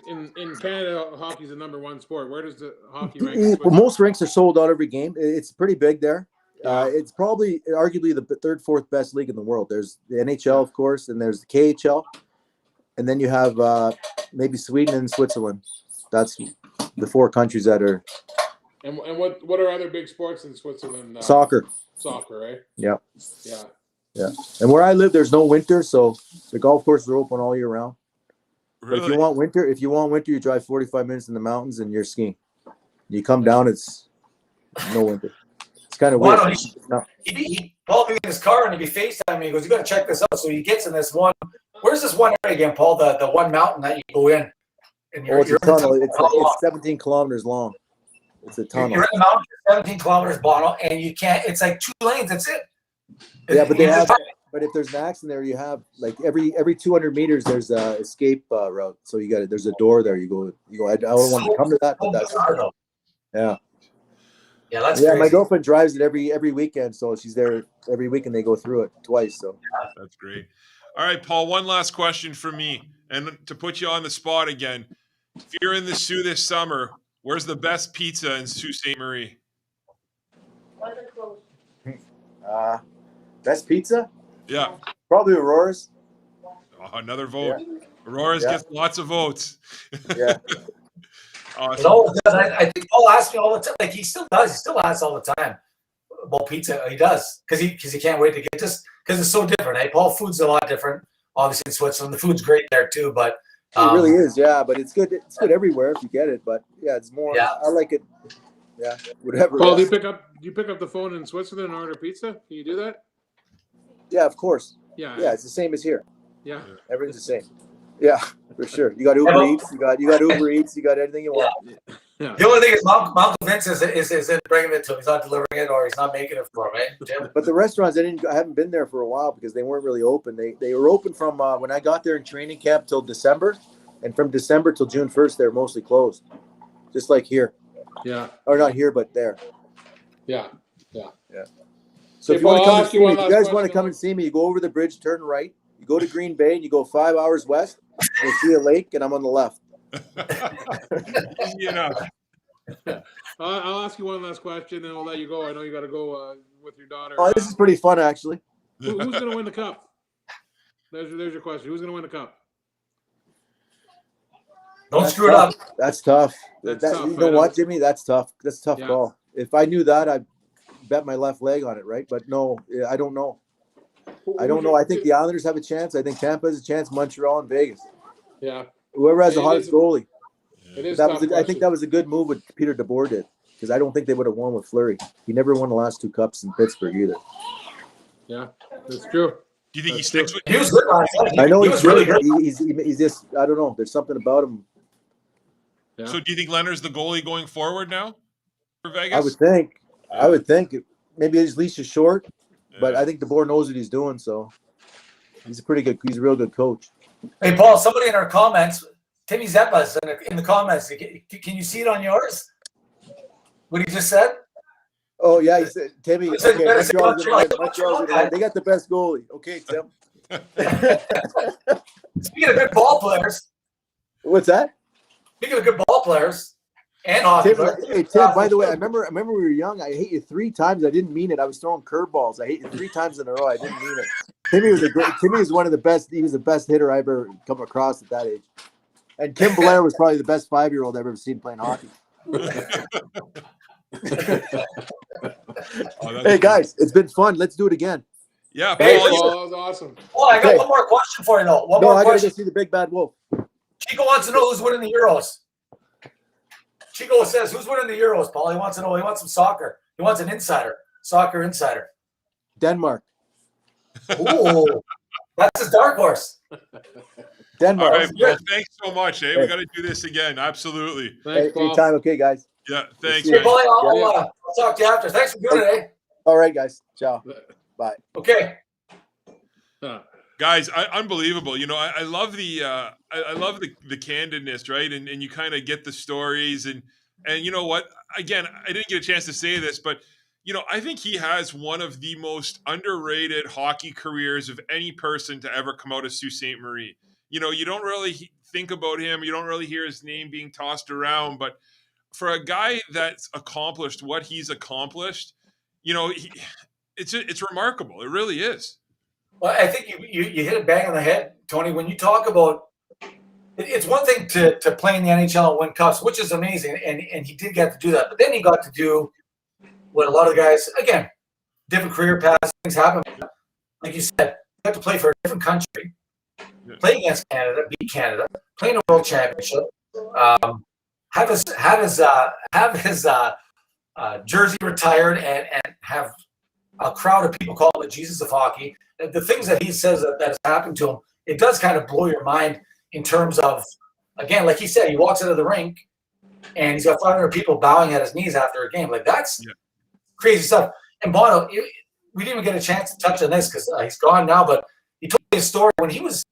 in Canada, hockey's the number one sport. Where does the hockey rank? In Switzerland? Most rinks are sold out every game. It's pretty big there. Yeah. It's probably arguably the third, fourth best league in the world. There's the NHL, of course, and there's the KHL, and then you have maybe Sweden and Switzerland. That's the four countries that are. And what are other big sports in Switzerland? Soccer. Soccer, right? Yeah. Yeah. Yeah. And where I live, there's no winter, so the golf courses are open all year round. really, But if you want winter, you drive 45 minutes in the mountains and you're skiing. You come down, it's no winter. It's kind of weird. He called me in his car and he'd be FaceTiming me. He goes, "You got to check this out." So he gets in this one. Where's this one area again, Paul? The one mountain that you go in. And It's a tunnel. It's 17 kilometers long. It's a tunnel. You're in the mountain, 17 kilometers, Bono, and you can't. It's like 2 lanes. That's it. Yeah, but they have. But if there's an accident there, you have like every 200 meters there's a escape route. So you got it. There's a door there. You go. I don't want to come to that, but that's yeah. Yeah, that's yeah. crazy. My girlfriend drives it every weekend, so she's there every week, and they go through it twice. So that's great. All right, Paul, one last question for me. And to put you on the spot again, if you're in the Sault this summer, where's the best pizza in Sault Ste. Marie? best pizza? Yeah. Probably Aurora's. Oh, another vote. Yeah. Aurora's gets lots of votes. Yeah. Awesome. I think Paul asks me all the time. Like he still does. He still asks all the time about pizza. He does because he can't wait to get this because it's so different. Hey, Paul, food's a lot different. Obviously in Switzerland, the food's great there too. But it really is, yeah. But it's good. It's good everywhere if you get it. But yeah, it's more. Yeah. I like it. Yeah, whatever. Paul, do you pick up the phone in Switzerland and order pizza? Can you do that? Yeah, of course. Yeah. Yeah, it's the same as here. Yeah. Everything's the same. Yeah, for sure. You got Uber Eats. You got Uber Eats. You got anything you want. Yeah. the only thing is, Mom Vince is bringing it to him. He's not delivering it, or he's not making it for him, right, Jim? But the restaurants, I haven't been there for a while because they weren't really open. They were open from when I got there in training camp till December, and from December till June 1st, they're mostly closed, just like here. Yeah. Or not here, but there. Yeah. So Hey, if you want to Paul, come I'll and ask see you me, one if you last guys want to question. come and see me, you go over the bridge, turn right. You go to Green Bay, and you go 5 hours west. You'll see a lake, and I'm on the left. Easy enough. I'll ask you one last question, and I'll let you go. I know you got to go with your daughter. Oh, this is pretty fun, actually. Who's going to win the cup? There's your question. Who's going to win the cup? Don't screw it up. That's tough. That's That, tough, you know right? what, Jimmy? That's tough. That's a tough Yeah. call. If I knew that, I'd bet my left leg on it, right? But no, I don't know. I don't know. I think the Islanders have a chance. I think Tampa has a chance. Montreal and Vegas. Yeah. Whoever has the It hottest is- goalley. It is That tough was. I think that was a good move what Peter DeBoer did because I don't think they would have won with Fleury. He never won the last 2 cups in Pittsburgh either. Yeah, that's true. Do you think he That's sticks with He was good last night. I know he he's was really good. He's just. I don't know. There's something about him. Yeah. So do you think Leonard's the goalie going forward now for Vegas? I would think. Maybe his leash is short, but I think DeBoer knows what he's doing. So he's a real good coach. Hey, Paul, somebody in our comments, Timmy Zeppa's in the comments. Can you see it on yours? What he just said? Oh yeah, he said Timmy. He said, Okay, better say Montreal's Montreal. gonna- they got the best goalie. Okay, Tim. Speaking of good ball players, What's that? speaking of good ball players and hockey. Tim, hey Tim. By the way, I remember we were young. I hate you 3 times. I didn't mean it. I was throwing curveballs. I hate you 3 times in a row. I didn't mean it. Timmy was one of the best. He was the best hitter I ever come across at that age. And Kim Blair was probably the best 5-year-old I've ever seen playing hockey. Hey guys, it's been fun. Let's do it again. Yeah, Thanks, Paul, Paul. That was awesome. Oh, I got Okay. one more question for you, though. I gotta go see the Big Bad Wolf. Chico wants to know who's winning the Euros. Chico says, who's winning the Euros, Paul? He wants to know. He wants some soccer. He wants an insider, soccer insider. Denmark. Ooh. That's his dark horse. Denmark. All right, Paul, thanks so much. Hey, we got to do this again. Absolutely. Thanks, Paul. Anytime. Okay, guys. Yeah, thanks, Hey, man. Paulie, I'll talk to you after. Thanks for doing it, eh? All right, guys. Ciao. Bye. Okay. Guys, unbelievable. You know, I love the I love the candidness, right? And you kind of get the stories and you know what? Again, I didn't get a chance to say this, but you know, I think he has one of the most underrated hockey careers of any person to ever come out of Sault Ste. Marie. You know, you don't really think about him, you don't really hear his name being tossed around, but for a guy that's accomplished what he's accomplished, you know, it's remarkable. It really is. Well, I think you hit it bang on the head, Tony. When you talk about, it's one thing to play in the NHL and win cups, which is amazing, and he did get to do that. But then he got to do what a lot of guys, again, different career paths, things happen. Like you said, you have to play for a different country, play against Canada, beat Canada, play in a world championship, have his jersey retired, and have a crowd of people call him the Jesus of hockey. The things that he says that has happened to him, it does kind of blow your mind in terms of, again, like he said, he walks out of the rink and he's got 500 people bowing at his knees after a game. Like, that's crazy stuff. And Bono, we didn't even get a chance to touch on this because he's gone now, but he told me a story when he was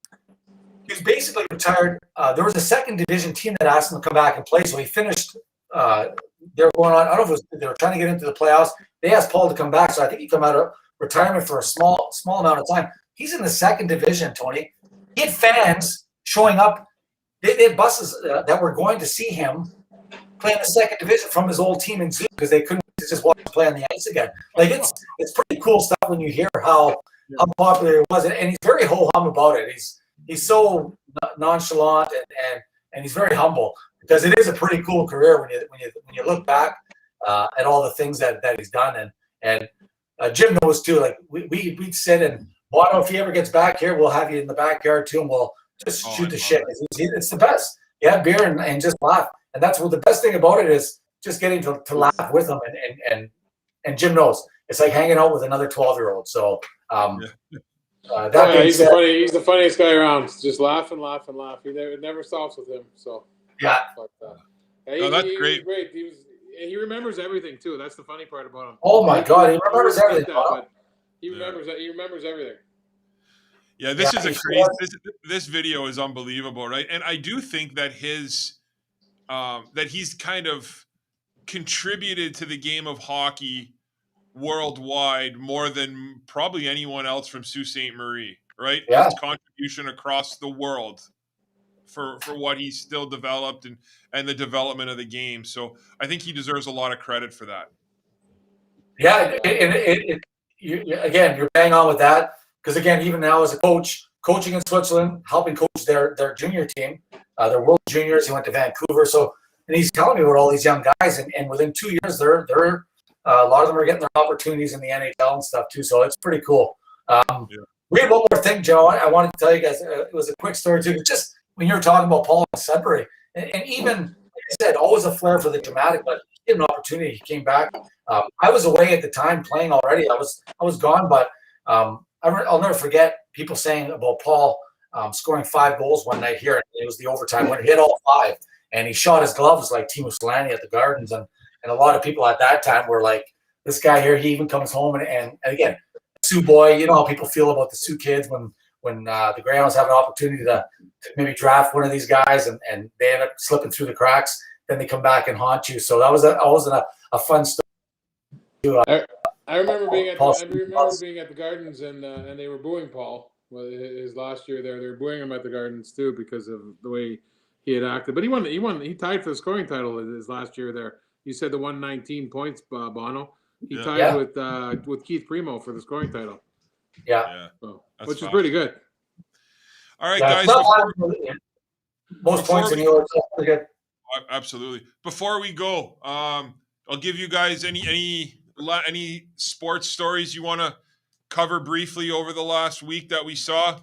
basically retired. There was a second division team that asked him to come back and play, so he finished. They were going on. I don't know if they were trying to get into the playoffs. They asked Paul to come back, so I think he come out of retirement for a small amount of time. He's in the second division, Tony. He had fans showing up. They had buses that were going to see him play in the second division from his old team in Zoo because they couldn't just watch him play on the ice again. Like, it's pretty cool stuff when you hear how popular it was, and he's very ho-hum about it. He's so nonchalant and he's very humble because it is a pretty cool career when you look back at all the things that he's done. And Jim knows too. Like, we'd sit and Bono, if he ever gets back here, we'll have you in the backyard too, and we'll just shoot the shit. It's the best. You have beer and just laugh, and that's what the best thing about it is. Just getting to laugh with him, and Jim knows it's like hanging out with another 12-year-old. So he's the funniest guy around. Just laugh and laugh and laugh. It never stops with him. So yeah, that's great. Great. He remembers everything too. That's the funny part about him. Oh my God, he remembers everything. He remembers everything. Yeah, this is a crazy. This video is unbelievable, right? And I do think that he's kind of contributed to the game of hockey worldwide more than probably anyone else from Sault Ste. Marie, right? Yeah. His contribution across the world for what he's still developed and the development of the game. So I think he deserves a lot of credit for that. Yeah, you're bang on with that because, again, even now as a coach, coaching in Switzerland, helping coach their junior team, their World Juniors. He went to Vancouver, and he's telling me about all these young guys, and within 2 years, they're a lot of them are getting their opportunities in the NHL and stuff too. So it's pretty cool. We have one more thing, Joe. I wanted to tell you guys. It was a quick story too. Just when you were talking about Paul and Sudbury, and even like I said, always a flair for the dramatic, but he had an opportunity. He came back. I was away at the time playing already. I was gone, but I'll never forget people saying about Paul scoring 5 goals one night here. It was the overtime when he hit all 5. And he shot his gloves like Timo Solani at the Gardens. And a lot of people at that time were like, this guy here, he even comes home. And again, Sioux boy, you know how people feel about the Sioux kids when the Greyhounds have an opportunity to maybe draft one of these guys and they end up slipping through the cracks. Then they come back and haunt you. So that was always a fun story. I remember being at the Gardens and they were booing Paul. Well, his last year there, they were booing him at the Gardens too because of the way he had acted, but he won. He tied for the scoring title his last year there. You said the 119 points, Bono. He tied with Keith Primo for the scoring title. Yeah. So, which is pretty good. All right, guys. Most points in Europe. Good. Absolutely. Before we go, I'll give you guys any sports stories you want to cover briefly over the last week that we saw.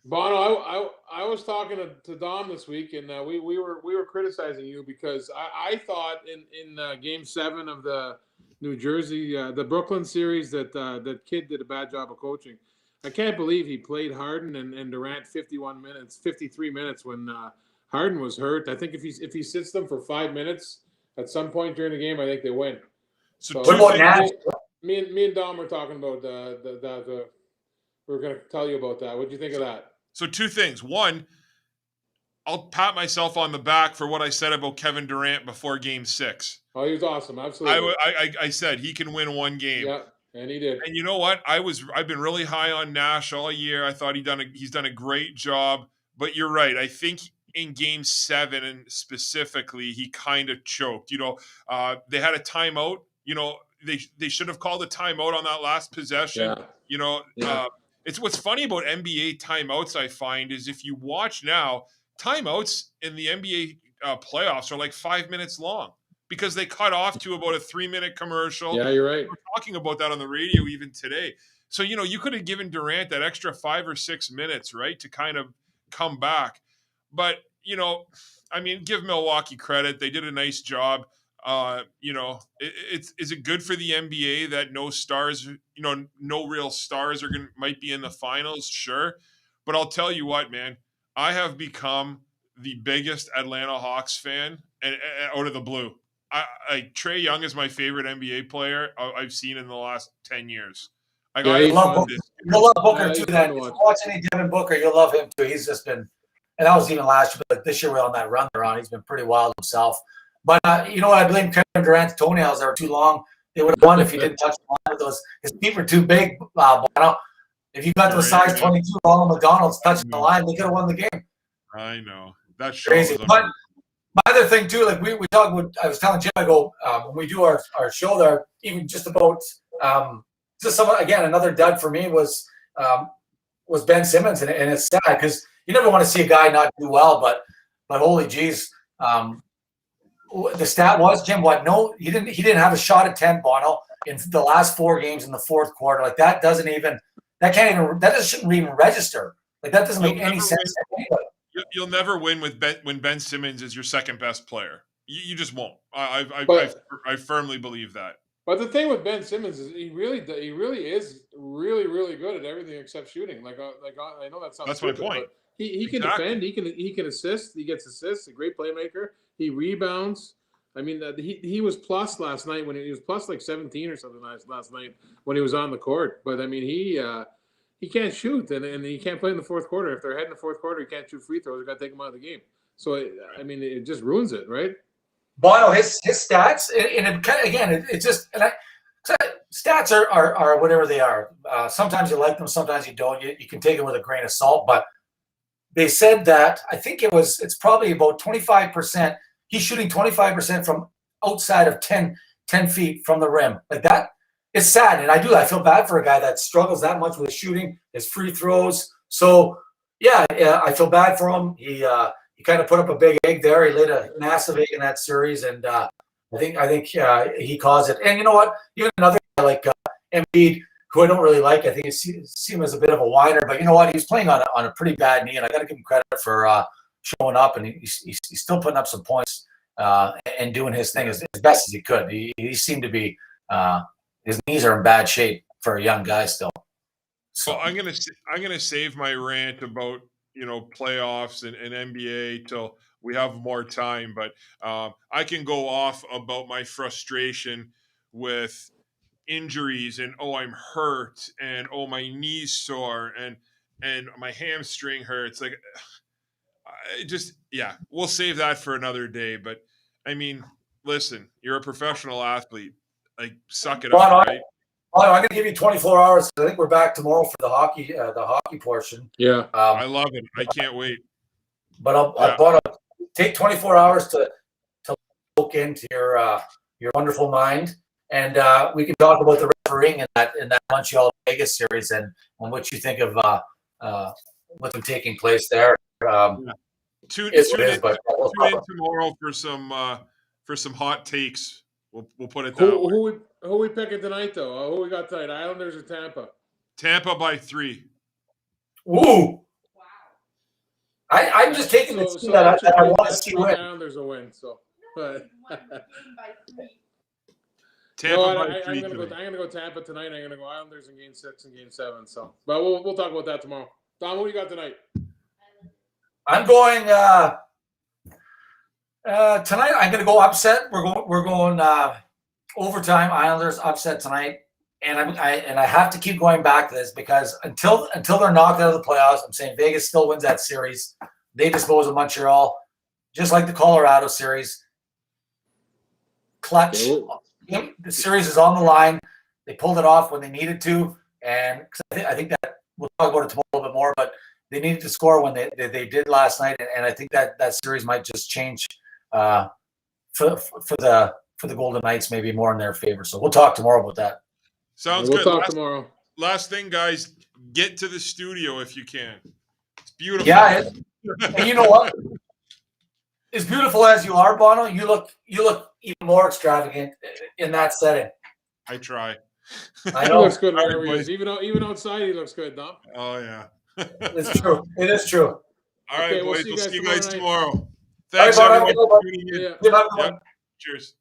Bono, I was talking to Dom this week, and we were criticizing you because I thought in Game 7 of the New Jersey, the Brooklyn series that Kidd did a bad job of coaching. I can't believe he played Harden and Durant 53 minutes when Harden was hurt. I think if he sits them for 5 minutes at some point during the game, I think they win. So me and Dom were talking about the we were going to tell you about that. What do you think of that? So 2 things. One, I'll pat myself on the back for what I said about Kevin Durant before Game 6. Oh, he was awesome. Absolutely. I said he can win one game. Yeah, and he did. And you know what? I've been really high on Nash all year. I thought he's done a great job. But you're right. I think in Game 7 and specifically, he kind of choked. You know, they had a timeout. You know, they should have called a timeout on that last possession. Yeah. You know, it's what's funny about NBA timeouts. I find is if you watch now, timeouts in the NBA playoffs are like 5 minutes long because they cut off to about a 3-minute commercial. Yeah, you're right. We're talking about that on the radio even today. So, you know, you could have given Durant that extra 5 or 6 minutes, right, to kind of come back. But, you know, I mean, give Milwaukee credit. They did a nice job. You know, is it good for the NBA that no stars, you know, no real stars might be in the finals? Sure. But I'll tell you what, man, I have become the biggest Atlanta Hawks fan and out of the blue. Trae Young is my favorite NBA player I've seen in the last 10 years. You'll love Booker too. Then if you watch any Devin Booker, you'll love him too. He's just been, and that was even last year, but this year we're on that run they're on. He's been pretty wild himself. But you know what? I blame Kevin Durant's toenails. They were too long. They would have won if he didn't touch the line with those. His feet were too big. Bono. If you got those size 22 Ronald McDonald's touching the line, they could have won the game. I know. That's crazy. But my other thing too, like we talk about, I was telling Jim, I go when we do our show there, even just about just someone again, another dud for me was Ben Simmons, and it's sad because you never want to see a guy not do well, but holy geez, the stat was, Jim, what? No, he didn't have a shot at 10, Bono, in the last 4 games in the fourth quarter. Like that shouldn't even register. Like that doesn't make any sense to anybody. You'll never win when Ben Simmons is your second best player. You just won't. I firmly believe that. But the thing with Ben Simmons is he really is really good at everything except shooting. Like I know that sounds. That's stupid, my point. He can defend. He can assist. He gets assists. A great playmaker. He rebounds. I mean, he was plus last night when he was plus like 17 or something last night when he was on the court. But I mean, he can't shoot and he can't play in the fourth quarter. If they're ahead in the fourth quarter, he can't shoot free throws. They got to take him out of the game. So I mean, it just ruins it, right? Bono, his stats, and it kind of, again, it just, stats are whatever they are. Sometimes you like them, sometimes you don't. You can take them with a grain of salt, but they said that, I think it's probably about 25%. He's shooting 25% from outside of 10 feet from the rim. Like that, it's sad. And I feel bad for a guy that struggles that much with shooting, his free throws. So yeah, I feel bad for him. He kind of put up a big egg there. He laid a massive egg in that series, and I think he caused it. And you know what? Even another guy like Embiid, who I don't really like, I think he sees him as a bit of a whiner. But you know what? He was playing on a pretty bad knee, and I got to give him credit for showing up, and he's still putting up some points and doing his thing as best as he could. He seemed to be his knees are in bad shape for a young guy still. So I'm gonna save my rant about playoffs and NBA till we have more time, but I can go off about my frustration with injuries and I'm hurt and my knee's sore and my hamstring hurts. Like we'll save that for another day. But I mean, listen, you're a professional athlete. Like, suck it up, right? I'm going to give you 24 hours. I think we're back tomorrow for the hockey portion. Yeah. I love it. I can't wait. But I'll take 24 hours to look into your wonderful mind, and we can talk about the refereeing in that Montreal Vegas series and what you think of what's been taking place there. Tune in tomorrow for some hot takes. We'll put it that way. Who we picking tonight, though? Who we got tonight? Islanders or Tampa? Tampa by 3. Ooh! Wow. I'm just taking the team that I want to see win. Islanders will win. So, but Tampa No, by I'm 3 gonna go. tonight. I'm gonna go Tampa tonight. I'm gonna go Islanders in Game 6 and Game 7. So, but we'll talk about that tomorrow. Don, what do you got tonight? I'm going tonight. I'm going to go upset. We're going overtime. Islanders upset tonight, and I have to keep going back to this because until they're knocked out of the playoffs, I'm saying Vegas still wins that series. They dispose of Montreal, just like the Colorado series. Clutch. The series is on the line. They pulled it off when they needed to, and I think that we'll talk about it tomorrow a little bit more. But they needed to score when they did last night, and I think that series might just change for the Golden Knights, maybe more in their favor. So we'll talk tomorrow about that. Sounds We'll good. talk tomorrow. Last thing, guys, get to the studio if you can. It's beautiful. Yeah, and you know what? As beautiful as you are, Bono, you look even more extravagant in that setting. I try. I He know. looks good wherever he boys. is. Even outside, he looks good, Don. Oh, yeah. It's true. It is true. All right, Okay, we'll boys. see you We'll guys see you guys tomorrow tomorrow. Thanks, All right, everyone, Bono. for tuning in. Yeah. Good luck, everyone. Yep. Cheers.